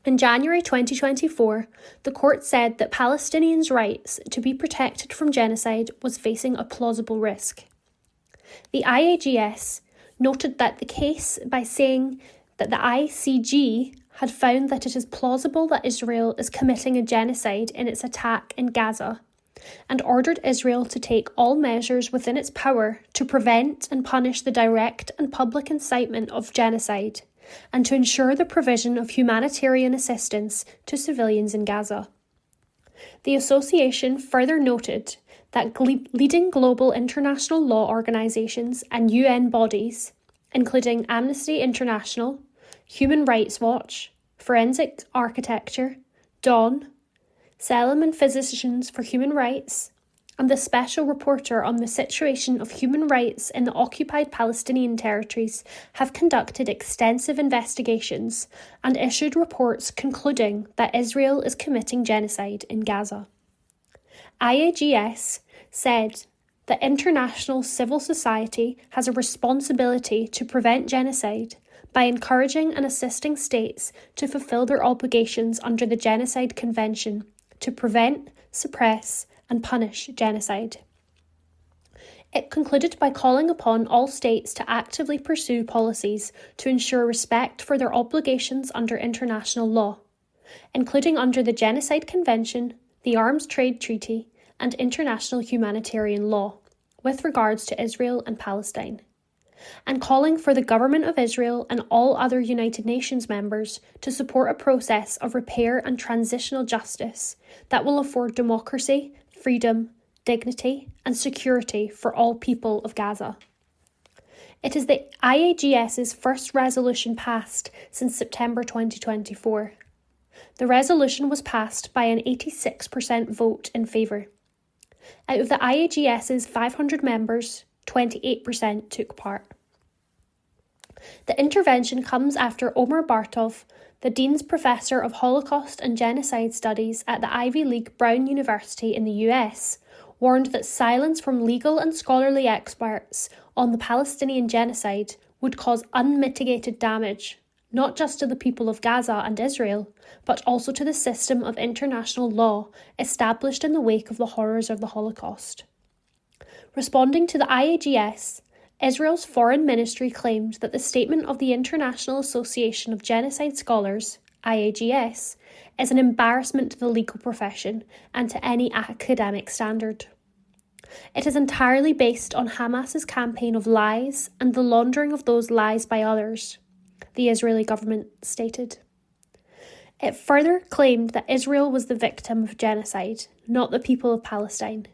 In January 2024, the court said that Palestinians' rights to be protected from genocide was facing a plausible risk. The IAGS noted that the case by saying that the ICJ had found that it is plausible that Israel is committing a genocide in its attack in Gaza, and ordered Israel to take all measures within its power to prevent and punish the direct and public incitement of genocide, and to ensure the provision of humanitarian assistance to civilians in Gaza. The association further noted that leading global international law organisations and UN bodies, including Amnesty International, Human Rights Watch, Forensic Architecture, Dawn, Selim and Physicians for Human Rights, and the Special Reporter on the Situation of Human Rights in the Occupied Palestinian Territories have conducted extensive investigations and issued reports concluding that Israel is committing genocide in Gaza. IAGS said that international civil society has a responsibility to prevent genocide by encouraging and assisting states to fulfil their obligations under the Genocide Convention to prevent, suppress, and punish genocide. It concluded by calling upon all states to actively pursue policies to ensure respect for their obligations under international law, including under the Genocide Convention, the Arms Trade Treaty, and international humanitarian law, with regards to Israel and Palestine, and calling for the Government of Israel and all other United Nations members to support a process of repair and transitional justice that will afford democracy, freedom, dignity, and security for all people of Gaza. It is the IAGS's first resolution passed since September 2024. The resolution was passed by an 86% vote in favour. Out of the IAGS's 500 members, 28% took part. The intervention comes after Omer Bartov, the Dean's Professor of Holocaust and Genocide Studies at the Ivy League Brown University in the US, warned that silence from legal and scholarly experts on the Palestinian genocide would cause unmitigated damage, not just to the people of Gaza and Israel, but also to the system of international law established in the wake of the horrors of the Holocaust. Responding to the IAGS, Israel's Foreign Ministry claimed that the statement of the International Association of Genocide Scholars, IAGS, is an embarrassment to the legal profession and to any academic standard. It is entirely based on Hamas's campaign of lies and the laundering of those lies by others, the Israeli government stated. It further claimed that Israel was the victim of genocide, not the people of Palestine.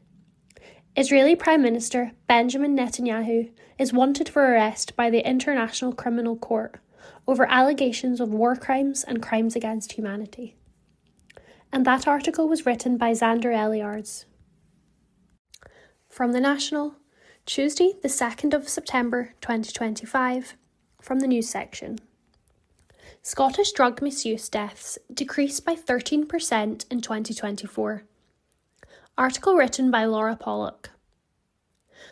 Israeli Prime Minister Benjamin Netanyahu is wanted for arrest by the International Criminal Court over allegations of war crimes and crimes against humanity. And that article was written by Xander Eliards. From The National, Tuesday the 2nd of September 2025, from the news section. Scottish drug misuse deaths decreased by 13% in 2024. Article written by Laura Pollock.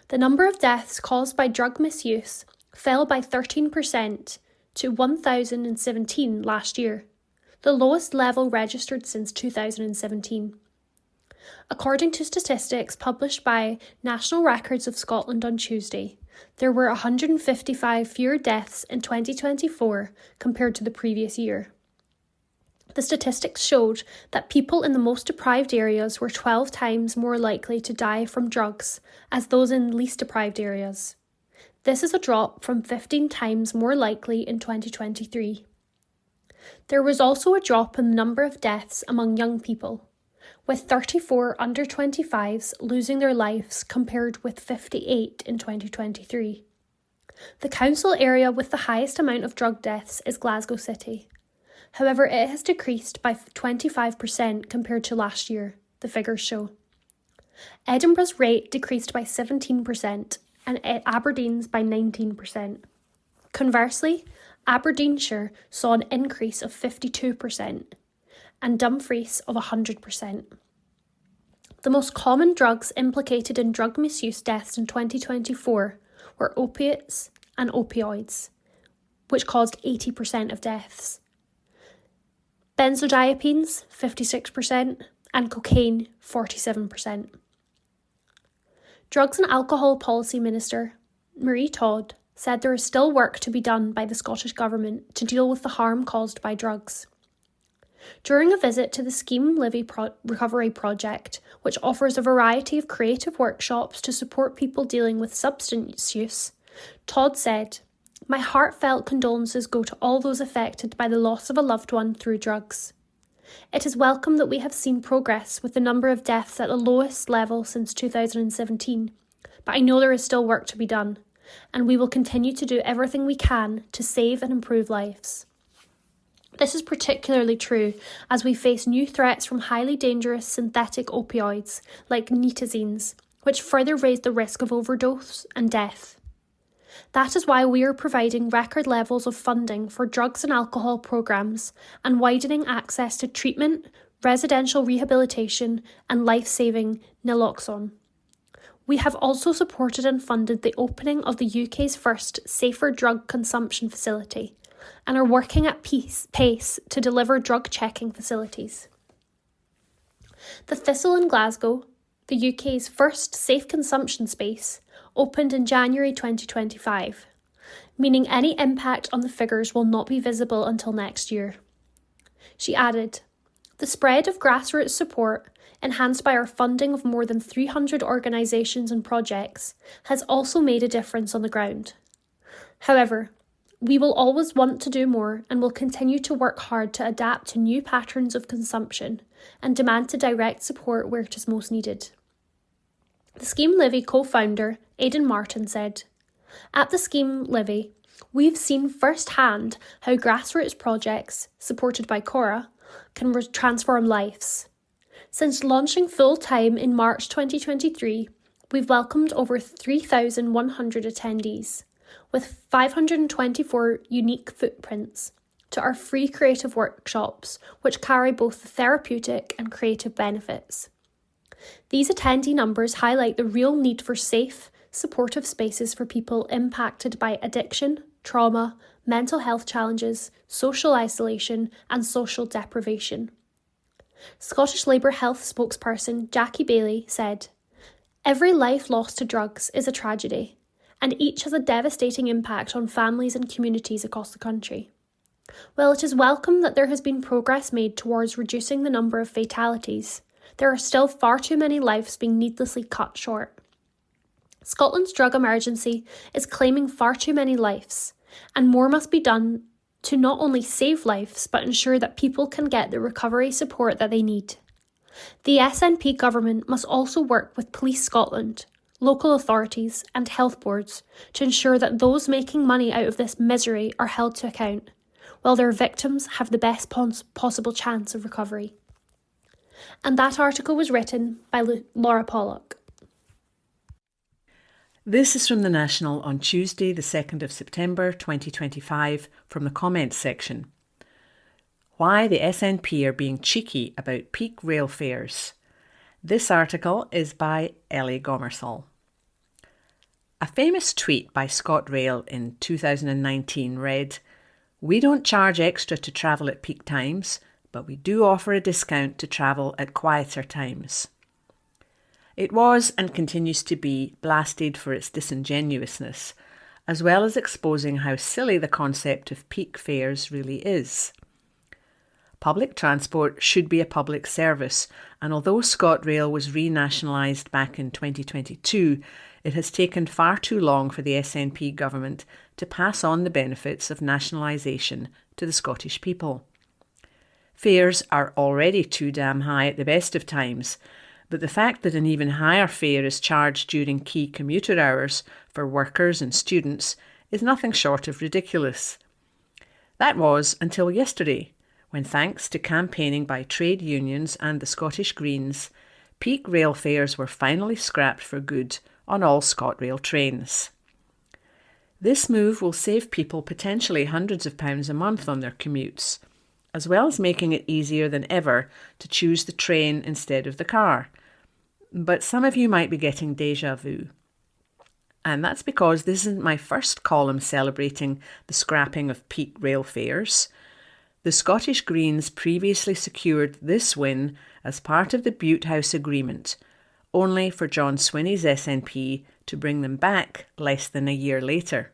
The number of deaths caused by drug misuse fell by 13% to 1,017 last year, the lowest level registered since 2017. According to statistics published by National Records of Scotland on Tuesday, there were 155 fewer deaths in 2024 compared to the previous year. The statistics showed that people in the most deprived areas were 12 times more likely to die from drugs as those in least deprived areas. This is a drop from 15 times more likely in 2023. There was also a drop in the number of deaths among young people, with 34 under 25s losing their lives compared with 58 in 2023. The council area with the highest amount of drug deaths is Glasgow City. However, it has decreased by 25% compared to last year, the figures show. Edinburgh's rate decreased by 17% and Aberdeen's by 19%. Conversely, Aberdeenshire saw an increase of 52% and Dumfries of 100%. The most common drugs implicated in drug misuse deaths in 2024 were opiates and opioids, which caused 80% of deaths. Benzodiazepines, 56%, and cocaine, 47%. Drugs and Alcohol Policy Minister Marie Todd said there is still work to be done by the Scottish Government to deal with the harm caused by drugs. During a visit to the Scheme Livy Recovery Project, which offers a variety of creative workshops to support people dealing with substance use, Todd said, "My heartfelt condolences go to all those affected by the loss of a loved one through drugs. It is welcome that we have seen progress with the number of deaths at the lowest level since 2017, but I know there is still work to be done, and we will continue to do everything we can to save and improve lives." This is particularly true as we face new threats from highly dangerous synthetic opioids like nitazenes, which further raise the risk of overdose and death. That is why we are providing record levels of funding for drugs and alcohol programmes and widening access to treatment, residential rehabilitation and life-saving naloxone. We have also supported and funded the opening of the UK's first safer drug consumption facility and are working at pace to deliver drug checking facilities. The Thistle in Glasgow, the UK's first safe consumption space, opened in January 2025, meaning any impact on the figures will not be visible until next year. She added, "The spread of grassroots support, enhanced by our funding of more than 300 organisations and projects, has also made a difference on the ground. However, we will always want to do more and will continue to work hard to adapt to new patterns of consumption and demand to direct support where it is most needed." The Scheme Livy co-founder, Aidan Martin, said, "At the Scheme Livy, we've seen firsthand how grassroots projects, supported by Cora, can transform lives. Since launching full-time in March 2023, we've welcomed over 3,100 attendees, with 524 unique footprints, to our free creative workshops, which carry both the therapeutic and creative benefits. These attendee numbers highlight the real need for safe, supportive spaces for people impacted by addiction, trauma, mental health challenges, social isolation, and social deprivation." Scottish Labour Health spokesperson Jackie Bailey said, "Every life lost to drugs is a tragedy, and each has a devastating impact on families and communities across the country. While it is welcome that there has been progress made towards reducing the number of fatalities, there are still far too many lives being needlessly cut short. Scotland's drug emergency is claiming far too many lives, and more must be done to not only save lives but ensure that people can get the recovery support that they need. The SNP government must also work with Police Scotland, local authorities and health boards to ensure that those making money out of this misery are held to account, while their victims have the best possible chance of recovery." And that article was written by Laura Pollock.
This is from The National on Tuesday, the 2nd of September 2025, from the comments section. Why the SNP are being cheeky about peak rail fares. This article is by Ellie Gomersall. A famous tweet by ScotRail in 2019 read, "We don't charge extra to travel at peak times, but we do offer a discount to travel at quieter times." It was and continues to be blasted for its disingenuousness, as well as exposing how silly the concept of peak fares really is. Public transport should be a public service, and although ScotRail was renationalised back in 2022, it has taken far too long for the SNP government to pass on the benefits of nationalisation to the Scottish people. Fares are already too damn high at the best of times, but the fact that an even higher fare is charged during key commuter hours for workers and students is nothing short of ridiculous. That was until yesterday, when thanks to campaigning by trade unions and the Scottish Greens, peak rail fares were finally scrapped for good on all ScotRail trains. This move will save people potentially hundreds of pounds a month on their commutes, as well as making it easier than ever to choose the train instead of the car. But some of you might be getting déjà vu. And that's because this isn't my first column celebrating the scrapping of peak rail fares. The Scottish Greens previously secured this win as part of the Bute House Agreement, only for John Swinney's SNP to bring them back less than a year later.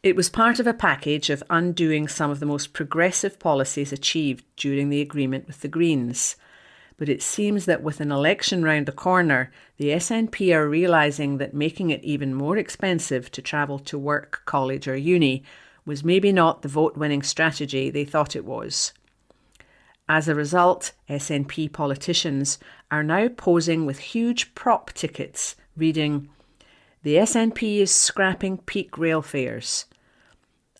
It was part of a package of undoing some of the most progressive policies achieved during the agreement with the Greens. But it seems that with an election round the corner, the SNP are realising that making it even more expensive to travel to work, college or uni was maybe not the vote-winning strategy they thought it was. As a result, SNP politicians are now posing with huge prop tickets reading, "The SNP is scrapping peak rail fares."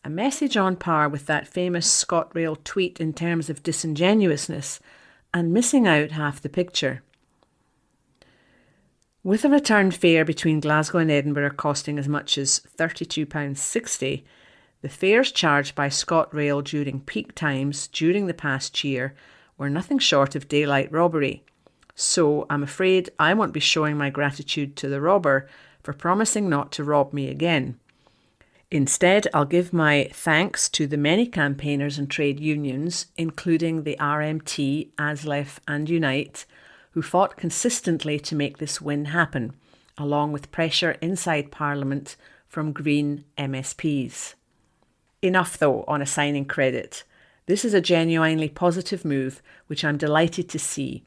A message on par with that famous ScotRail tweet in terms of disingenuousness and missing out half the picture. With a return fare between Glasgow and Edinburgh costing as much as £32.60, the fares charged by ScotRail during peak times during the past year were nothing short of daylight robbery. So I'm afraid I won't be showing my gratitude to the robber for promising not to rob me again. Instead, I'll give my thanks to the many campaigners and trade unions, including the RMT, ASLEF and Unite, who fought consistently to make this win happen, along with pressure inside Parliament from Green MSPs. Enough, though, on assigning credit. This is a genuinely positive move, which I'm delighted to see,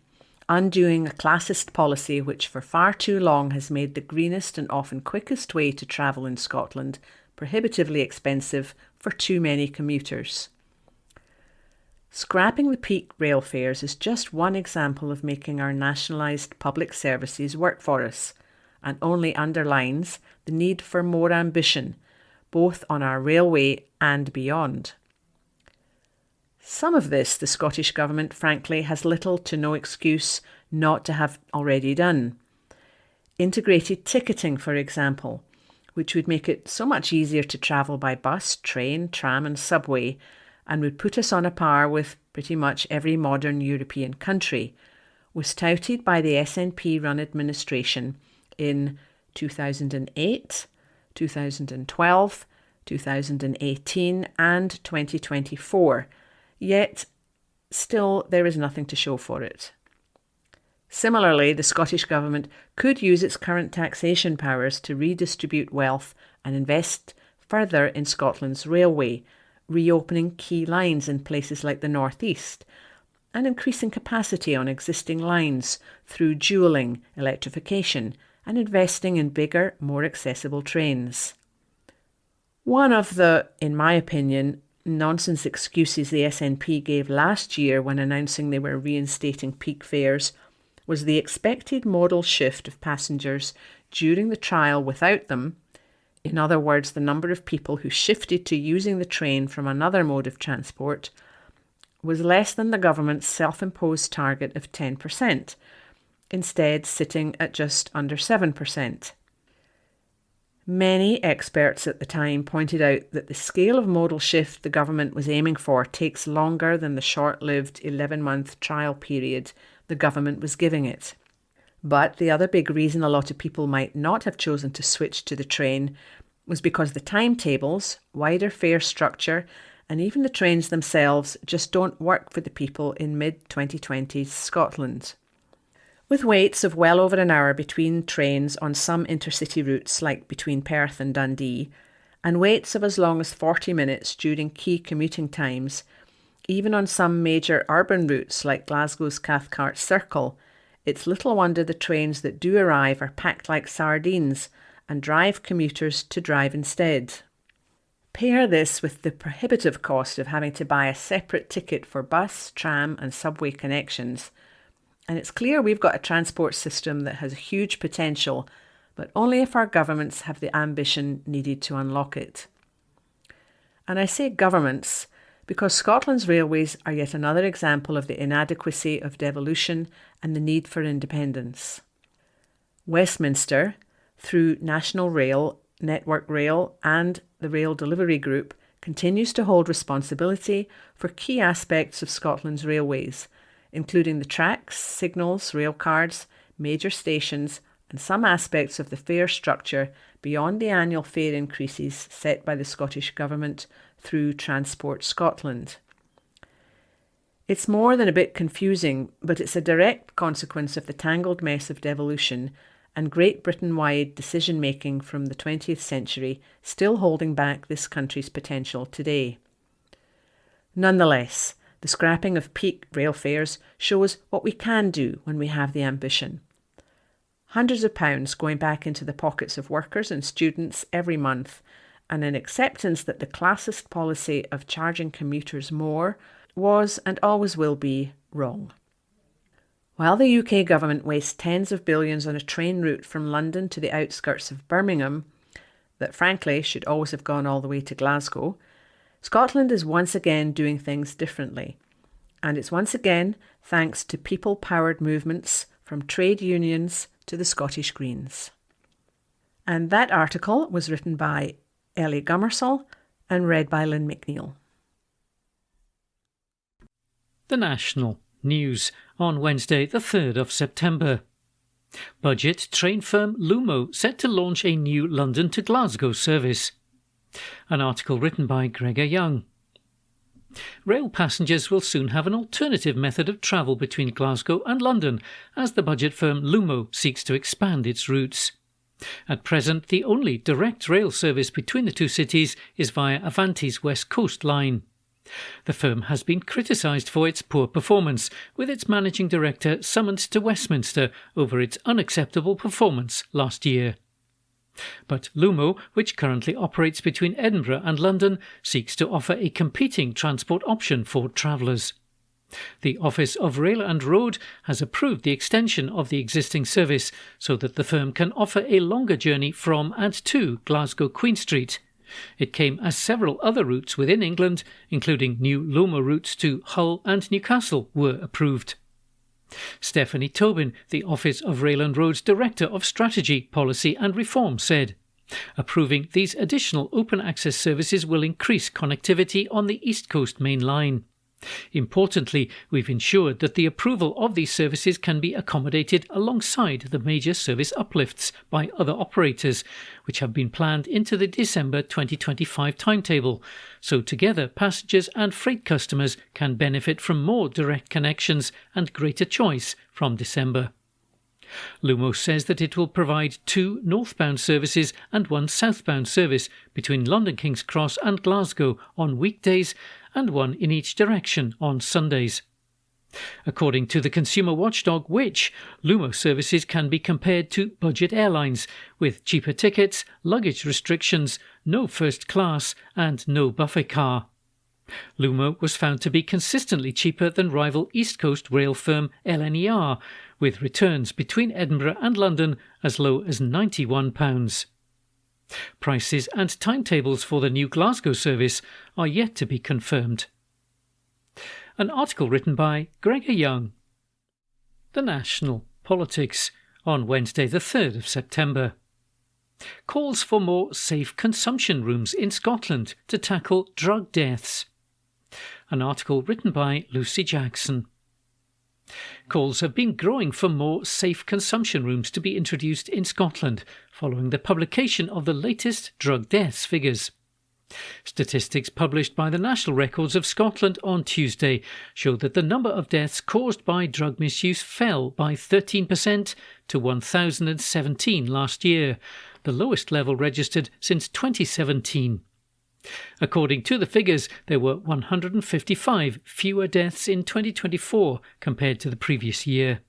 undoing a classist policy which for far too long has made the greenest and often quickest way to travel in Scotland prohibitively expensive for too many commuters. Scrapping the peak rail fares is just one example of making our nationalised public services work for us, and only underlines the need for more ambition, both on our railway and beyond. Some of this the Scottish Government, frankly, has little to no excuse not to have already done. Integrated ticketing, for example, which would make it so much easier to travel by bus, train, tram and subway, and would put us on a par with pretty much every modern European country, was touted by the SNP-run administration in 2008, 2012, 2018 and 2024, yet still there is nothing to show for it. Similarly, the Scottish Government could use its current taxation powers to redistribute wealth and invest further in Scotland's railway, reopening key lines in places like the North East, and increasing capacity on existing lines through dualling, electrification, and investing in bigger, more accessible trains. One of the, in my opinion, nonsense excuses the SNP gave last year when announcing they were reinstating peak fares was the expected modal shift of passengers during the trial without them. In other words, the number of people who shifted to using the train from another mode of transport was less than the government's self-imposed target of 10%, instead sitting at just under 7%. Many experts at the time pointed out that the scale of modal shift the government was aiming for takes longer than the short-lived 11-month trial period the government was giving it. But the other big reason a lot of people might not have chosen to switch to the train was because the timetables, wider fare structure, and even the trains themselves just don't work for the people in mid-2020s Scotland. With waits of well over an hour between trains on some intercity routes like between Perth and Dundee, and waits of as long as 40 minutes during key commuting times, even on some major urban routes like Glasgow's Cathcart Circle, it's little wonder the trains that do arrive are packed like sardines and drive commuters to drive instead. Pair this with the prohibitive cost of having to buy a separate ticket for bus, tram and subway connections, and it's clear we've got a transport system that has huge potential, but only if our governments have the ambition needed to unlock it. And I say governments because Scotland's railways are yet another example of the inadequacy of devolution and the need for independence. Westminster, through National Rail, Network Rail and the Rail Delivery Group, continues to hold responsibility for key aspects of Scotland's railways, including the tracks, signals, rail cards, major stations and some aspects of the fare structure beyond the annual fare increases set by the Scottish Government through Transport Scotland. It's more than a bit confusing, but it's a direct consequence of the tangled mess of devolution and Great Britain-wide decision-making from the 20th century still holding back this country's potential today. Nonetheless, the scrapping of peak rail fares shows what we can do when we have the ambition. Hundreds of pounds going back into the pockets of workers and students every month, and an acceptance that the classist policy of charging commuters more was and always will be wrong. While the UK government wastes tens of billions on a train route from London to the outskirts of Birmingham, that frankly should always have gone all the way to Glasgow, Scotland is once again doing things differently. And it's once again thanks to people-powered movements from trade unions to the Scottish Greens. And that article was written by Ellie Gummersall and read by Lynn McNeil.
The National News on Wednesday the 3rd of September. Budget train firm Lumo set to launch a new London to Glasgow service. An article written by Gregor Young. Rail passengers will soon have an alternative method of travel between Glasgow and London as the budget firm Lumo seeks to expand its routes. At present, the only direct rail service between the two cities is via Avanti's West Coast line. The firm has been criticised for its poor performance, with its managing director summoned to Westminster over its unacceptable performance last year. But Lumo, which currently operates between Edinburgh and London, seeks to offer a competing transport option for travellers. The Office of Rail and Road has approved the extension of the existing service so that the firm can offer a longer journey from and to Glasgow Queen Street. It came as several other routes within England, including new Lumo routes to Hull and Newcastle, were approved. Stephanie Tobin, the Office of Rail and Road's Director of Strategy, Policy and Reform, said, "Approving these additional open access services will increase connectivity on the East Coast Main Line. Importantly, we've ensured that the approval of these services can be accommodated alongside the major service uplifts by other operators, which have been planned into the December 2025 timetable, so together passengers and freight customers can benefit from more direct connections and greater choice from December." Lumo says that it will provide 2 northbound services and 1 southbound service between London King's Cross and Glasgow on weekdays and 1 in each direction on Sundays. According to the consumer watchdog Which, Lumo services can be compared to budget airlines, with cheaper tickets, luggage restrictions, no first class and no buffet car. Lumo was found to be consistently cheaper than rival East Coast rail firm LNER, with returns between Edinburgh and London as low as £91. Prices and timetables for the new Glasgow service are yet to be confirmed. An article written by Gregor Young. The National Politics on Wednesday the 3rd of September. Calls for more safe consumption rooms in Scotland to tackle drug deaths. An article written by Lucy Jackson. Calls have been growing for more safe consumption rooms to be introduced in Scotland, following the publication of the latest drug deaths figures. Statistics published by the National Records of Scotland on Tuesday showed that the number of deaths caused by drug misuse fell by 13% to 1,017 last year, the lowest level registered since 2017. According to the figures, there were 155 fewer deaths in 2024 compared to the previous year.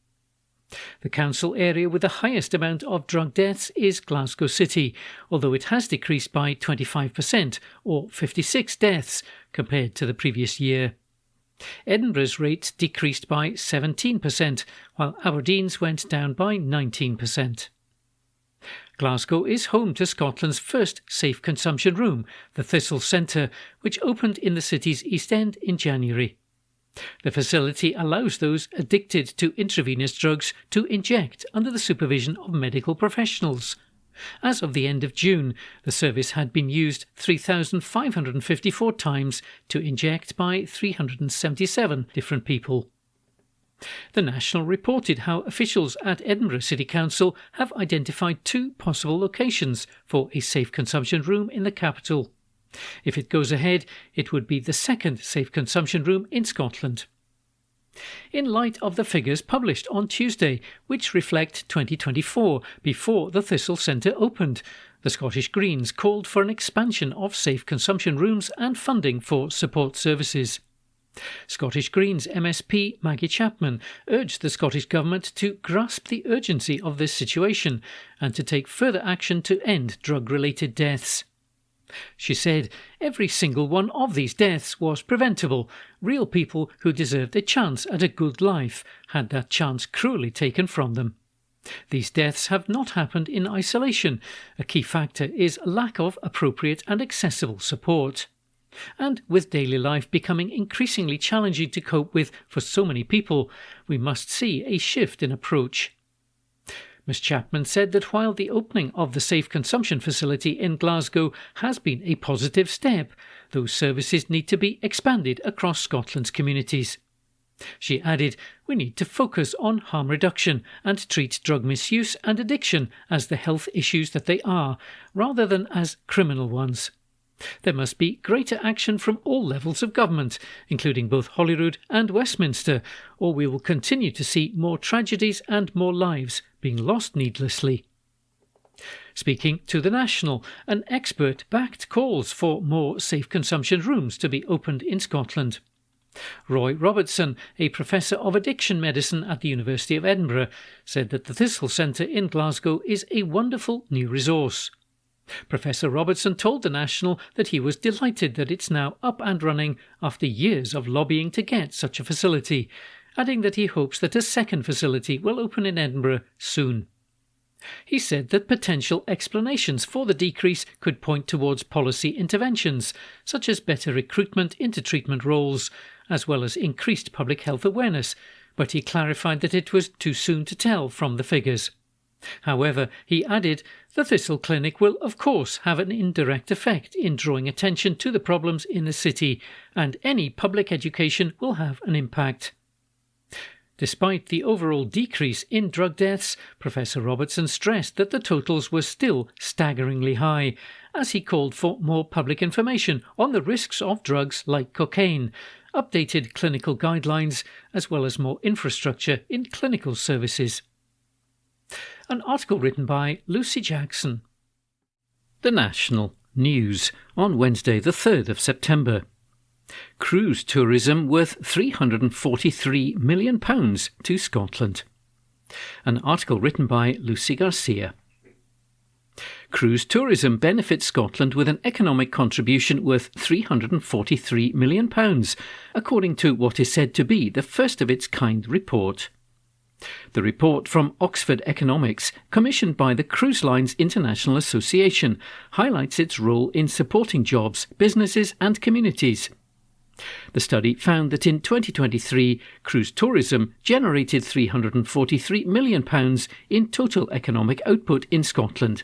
The council area with the highest amount of drug deaths is Glasgow City, although it has decreased by 25%, or 56 deaths, compared to the previous year. Edinburgh's rate decreased by 17%, while Aberdeen's went down by 19%. Glasgow is home to Scotland's first safe consumption room, the Thistle Centre, which opened in the city's East End in January. The facility allows those addicted to intravenous drugs to inject under the supervision of medical professionals. As of the end of June, the service had been used 3,554 times to inject by 377 different people. The National reported how officials at Edinburgh City Council have identified 2 possible locations for a safe consumption room in the capital. If it goes ahead, it would be the second safe consumption room in Scotland. In light of the figures published on Tuesday, which reflect 2024 before the Thistle Centre opened, the Scottish Greens called for an expansion of safe consumption rooms and funding for support services. Scottish Greens MSP Maggie Chapman urged the Scottish Government to grasp the urgency of this situation and to take further action to end drug-related deaths. She said, "Every single one of these deaths was preventable. Real people who deserved a chance at a good life had that chance cruelly taken from them. These deaths have not happened in isolation. A key factor is lack of appropriate and accessible support. And with daily life becoming increasingly challenging to cope with for so many people, we must see a shift in approach." Ms Chapman said that while the opening of the safe consumption facility in Glasgow has been a positive step, those services need to be expanded across Scotland's communities. She added, "We need to focus on harm reduction and treat drug misuse and addiction as the health issues that they are, rather than as criminal ones. There must be greater action from all levels of government, including both Holyrood and Westminster, or we will continue to see more tragedies and more lives being lost needlessly." Speaking to the National, an expert backed calls for more safe consumption rooms to be opened in Scotland. Roy Robertson, a professor of addiction medicine at the University of Edinburgh, said that the Thistle Centre in Glasgow is a wonderful new resource. Professor Robertson told the National that he was delighted that it's now up and running after years of lobbying to get such a facility, adding that he hopes that a second facility will open in Edinburgh soon. He said that potential explanations for the decrease could point towards policy interventions, such as better recruitment into treatment roles, as well as increased public health awareness, but he clarified that it was too soon to tell from the figures. However, he added, the Thistle Clinic will of course have an indirect effect in drawing attention to the problems in the city, and any public education will have an impact. Despite the overall decrease in drug deaths, Professor Robertson stressed that the totals were still staggeringly high, as he called for more public information on the risks of drugs like cocaine, updated clinical guidelines, as well as more infrastructure in clinical services. An article written by Lucy Jackson. The National News on Wednesday the 3rd of September. Cruise tourism worth £343 million to Scotland. An article written by Lucy Garcia. Cruise tourism benefits Scotland with an economic contribution worth £343 million, according to what is said to be the first of its kind report. The report from Oxford Economics, commissioned by the Cruise Lines International Association, highlights its role in supporting jobs, businesses and communities. The study found that in 2023, cruise tourism generated £343 million in total economic output in Scotland.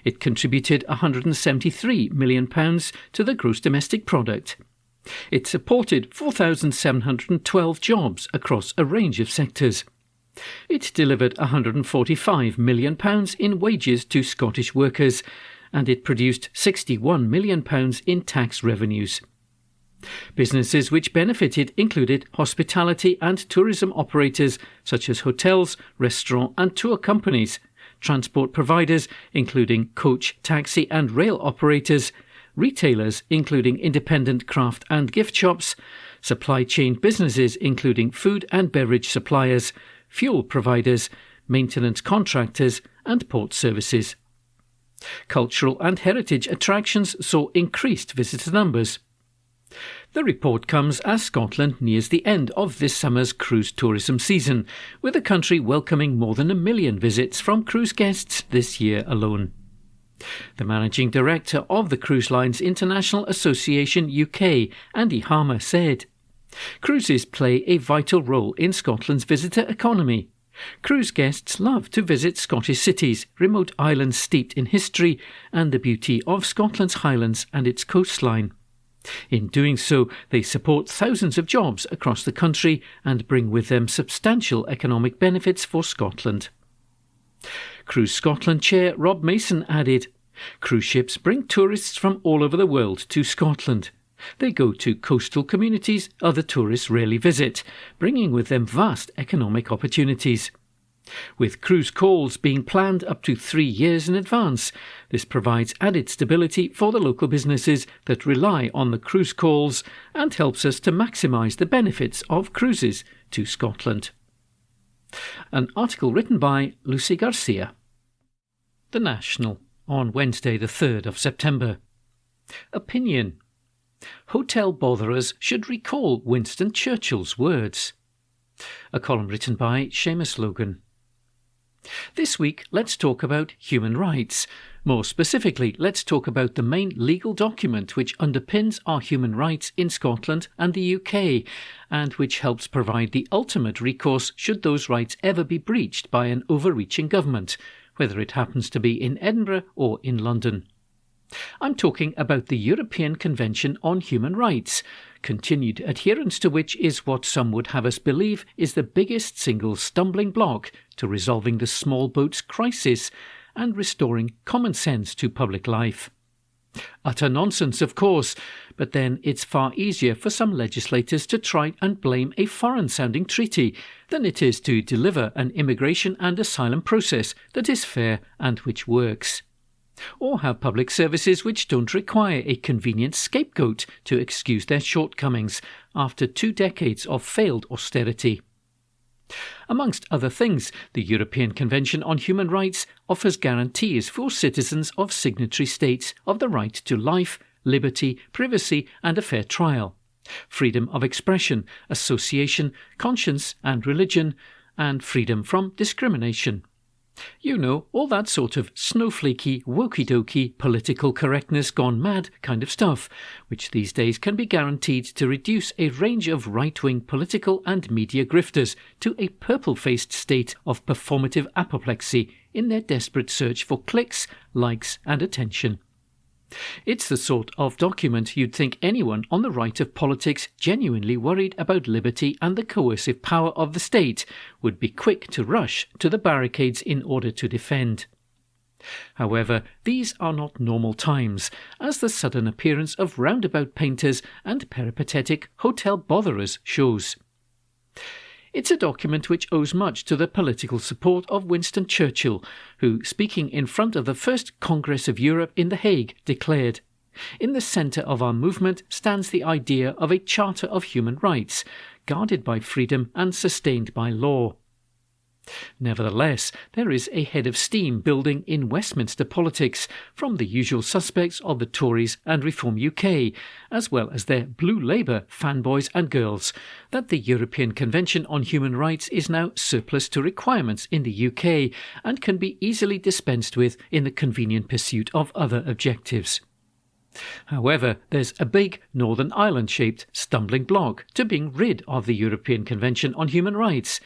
It contributed £173 million to the gross domestic product. It supported 4,712 jobs across a range of sectors. It delivered £145 million in wages to Scottish workers, and it produced £61 million in tax revenues. Businesses which benefited included hospitality and tourism operators such as hotels, restaurant and tour companies, transport providers including coach, taxi and rail operators, retailers including independent craft and gift shops, supply chain businesses including food and beverage suppliers, fuel providers, maintenance contractors and port services. Cultural and heritage attractions saw increased visitor numbers. The report comes as Scotland nears the end of this summer's cruise tourism season, with the country welcoming more than 1 million visits from cruise guests this year alone. The managing director of the Cruise Lines International Association UK, Andy Harmer, said, "Cruises play a vital role in Scotland's visitor economy. Cruise guests love to visit Scottish cities, remote islands steeped in history, and the beauty of Scotland's highlands and its coastline. In doing so, they support thousands of jobs across the country and bring with them substantial economic benefits for Scotland." Cruise Scotland Chair Rob Mason added, "Cruise ships bring tourists from all over the world to Scotland. They go to coastal communities other tourists rarely visit, bringing with them vast economic opportunities. With cruise calls being planned up to 3 years in advance, this provides added stability for the local businesses that rely on the cruise calls and helps us to maximise the benefits of cruises to Scotland." An article written by Lucy Garcia. The National, on Wednesday the 3rd of September. Opinion. Hotel botherers should recall Winston Churchill's words. A column written by Seamus Logan. This week, let's talk about human rights. More specifically, let's talk about the main legal document which underpins our human rights in Scotland and the UK, and which helps provide the ultimate recourse should those rights ever be breached by an overreaching government, whether it happens to be in Edinburgh or in London. I'm talking about the European Convention on Human Rights, continued adherence to which is what some would have us believe is the biggest single stumbling block to resolving the small boats crisis and restoring common sense to public life. Utter nonsense, of course, but then it's far easier for some legislators to try and blame a foreign-sounding treaty than it is to deliver an immigration and asylum process that is fair and which works. Or have public services which don't require a convenient scapegoat to excuse their shortcomings after 2 decades of failed austerity. Amongst other things, the European Convention on Human Rights offers guarantees for citizens of signatory states of the right to life, liberty, privacy and a fair trial, freedom of expression, association, conscience and religion, and freedom from discrimination. You know, all that sort of snowflakey, wokey-dokey, political correctness gone mad kind of stuff, which these days can be guaranteed to reduce a range of right-wing political and media grifters to a purple-faced state of performative apoplexy in their desperate search for clicks, likes and attention. It's the sort of document you'd think anyone on the right of politics genuinely worried about liberty and the coercive power of the state would be quick to rush to the barricades in order to defend. However, these are not normal times, as the sudden appearance of roundabout painters and peripatetic hotel botherers shows. It's a document which owes much to the political support of Winston Churchill, who, speaking in front of the First Congress of Europe in The Hague, declared, "In the centre of our movement stands the idea of a Charter of Human Rights, guarded by freedom and sustained by law." Nevertheless, there is a head of steam building in Westminster politics from the usual suspects of the Tories and Reform UK, as well as their Blue Labour fanboys and girls, that the European Convention on Human Rights is now surplus to requirements in the UK and can be easily dispensed with in the convenient pursuit of other objectives. However, there's a big Northern Ireland-shaped stumbling block to being rid of the European Convention on Human Rights.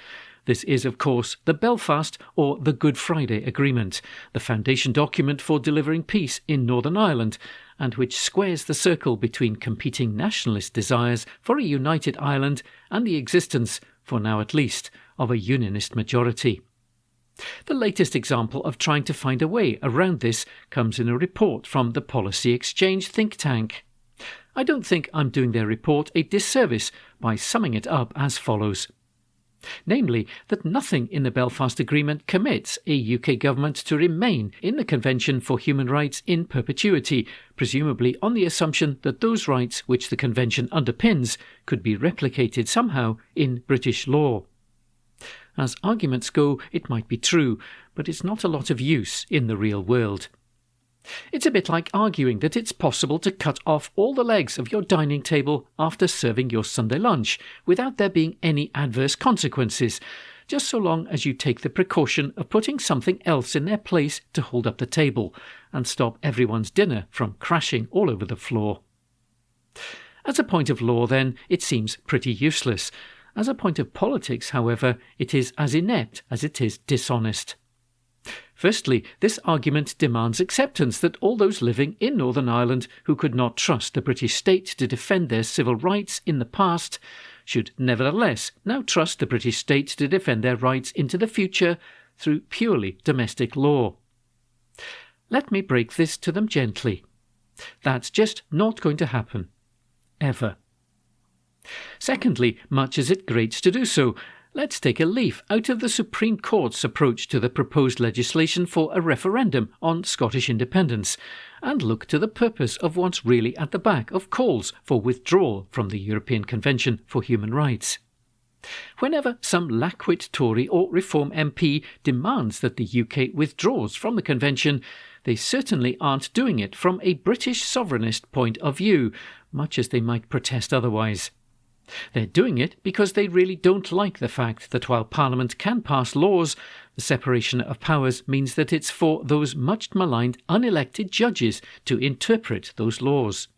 This is, of course, the Belfast or the Good Friday Agreement, the foundation document for delivering peace in Northern Ireland, and which squares the circle between competing nationalist desires for a united Ireland and the existence, for now at least, of a unionist majority. The latest example of trying to find a way around this comes in a report from the Policy Exchange think tank. I don't think I'm doing their report a disservice by summing it up as follows. Namely, that nothing in the Belfast Agreement commits a UK government to remain in the Convention for Human Rights in perpetuity, presumably on the assumption that those rights which the Convention underpins could be replicated somehow in British law. As arguments go, it might be true, but it's not a lot of use in the real world. It's a bit like arguing that it's possible to cut off all the legs of your dining table after serving your Sunday lunch without there being any adverse consequences, just so long as you take the precaution of putting something else in their place to hold up the table and stop everyone's dinner from crashing all over the floor. As a point of law, then, it seems pretty useless. As a point of politics, however, it is as inept as it is dishonest. Firstly, this argument demands acceptance that all those living in Northern Ireland who could not trust the British state to defend their civil rights in the past should nevertheless now trust the British state to defend their rights into the future through purely domestic law. Let me break this to them gently. That's just not going to happen. Ever. Secondly, much as it grates to do so, let's take a leaf out of the Supreme Court's approach to the proposed legislation for a referendum on Scottish independence and look to the purpose of what's really at the back of calls for withdrawal from the European Convention for Human Rights. Whenever some lackwit Tory or Reform MP demands that the UK withdraws from the Convention, they certainly aren't doing it from a British sovereignist point of view, much as they might protest otherwise. They're doing it because they really don't like the fact that while Parliament can pass laws, the separation of powers means that it's for those much maligned unelected judges to interpret those laws.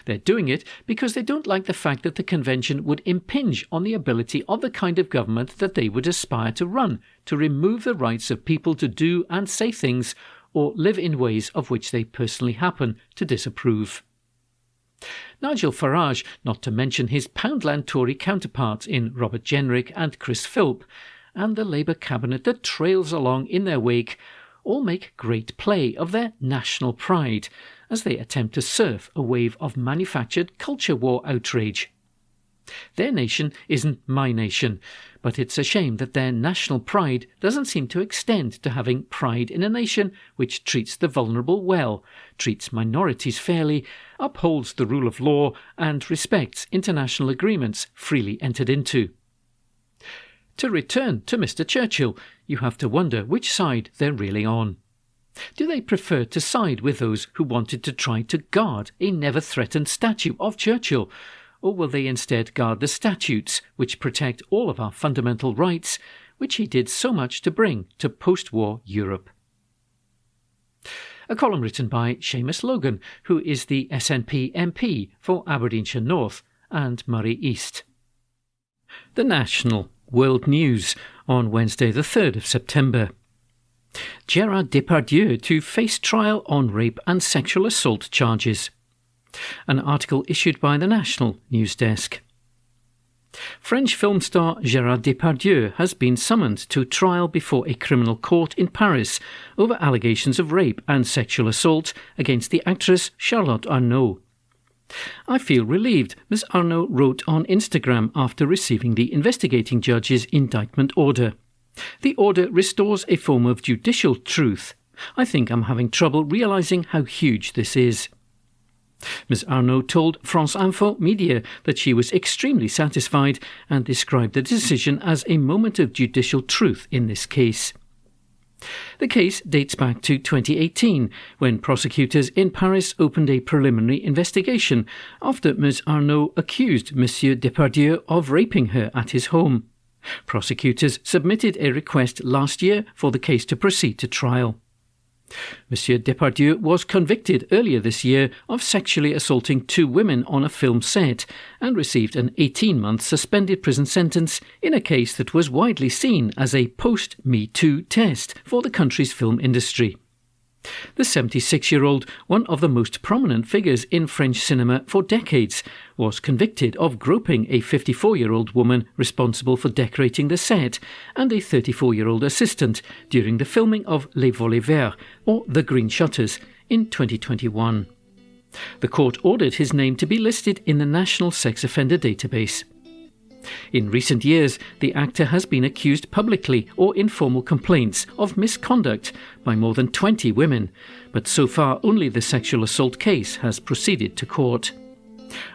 They're doing it because they don't like the fact that the Convention would impinge on the ability of the kind of government that they would aspire to run, to remove the rights of people to do and say things or live in ways of which they personally happen to disapprove. Nigel Farage, not to mention his Poundland Tory counterparts in Robert Jenrick and Chris Philp, and the Labour cabinet that trails along in their wake, all make great play of their national pride as they attempt to surf a wave of manufactured culture war outrage. Their nation isn't my nation, but it's a shame that their national pride doesn't seem to extend to having pride in a nation which treats the vulnerable well, treats minorities fairly, upholds the rule of law, and respects international agreements freely entered into. To return to Mr. Churchill, you have to wonder which side they're really on. Do they prefer to side with those who wanted to try to guard a never-threatened statue of Churchill, or will they instead guard the statutes which protect all of our fundamental rights, which he did so much to bring to post-war Europe? A column written by Seamus Logan, who is the SNP MP for Aberdeenshire North and Moray East. The National World News on Wednesday the 3rd of September. Gérard Depardieu to face trial on rape and sexual assault charges. An article issued by the National News Desk. French film star Gérard Depardieu has been summoned to trial before a criminal court in Paris over allegations of rape and sexual assault against the actress Charlotte Arnault. I feel relieved, Ms. Arnault wrote on Instagram after receiving the investigating judge's indictment order. The order restores a form of judicial truth. I think I'm having trouble realising how huge this is. Ms. Arnault told France Info Media that she was extremely satisfied and described the decision as a moment of judicial truth in this case. The case dates back to 2018, when prosecutors in Paris opened a preliminary investigation after Ms. Arnault accused Monsieur Depardieu of raping her at his home. Prosecutors submitted a request last year for the case to proceed to trial. Monsieur Depardieu was convicted earlier this year of sexually assaulting 2 women on a film set and received an 18-month suspended prison sentence in a case that was widely seen as a post-Me Too test for the country's film industry. The 76-year-old, one of the most prominent figures in French cinema for decades, was convicted of groping a 54-year-old woman responsible for decorating the set and a 34-year-old assistant during the filming of Les Volets Verts, or The Green Shutters, in 2021. The court ordered his name to be listed in the National Sex Offender Database. In recent years, the actor has been accused publicly or in formal complaints of misconduct by more than 20 women, but so far only the sexual assault case has proceeded to court.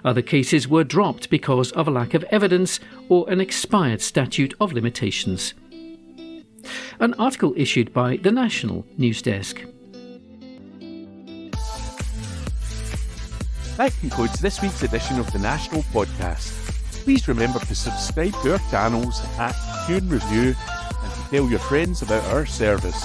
Other cases were dropped because of a lack of evidence or an expired statute of limitations. An article issued by the National News Desk.
That concludes this week's edition of the National Podcast. Please remember to subscribe to our channels at Tune Review and to tell your friends about our service.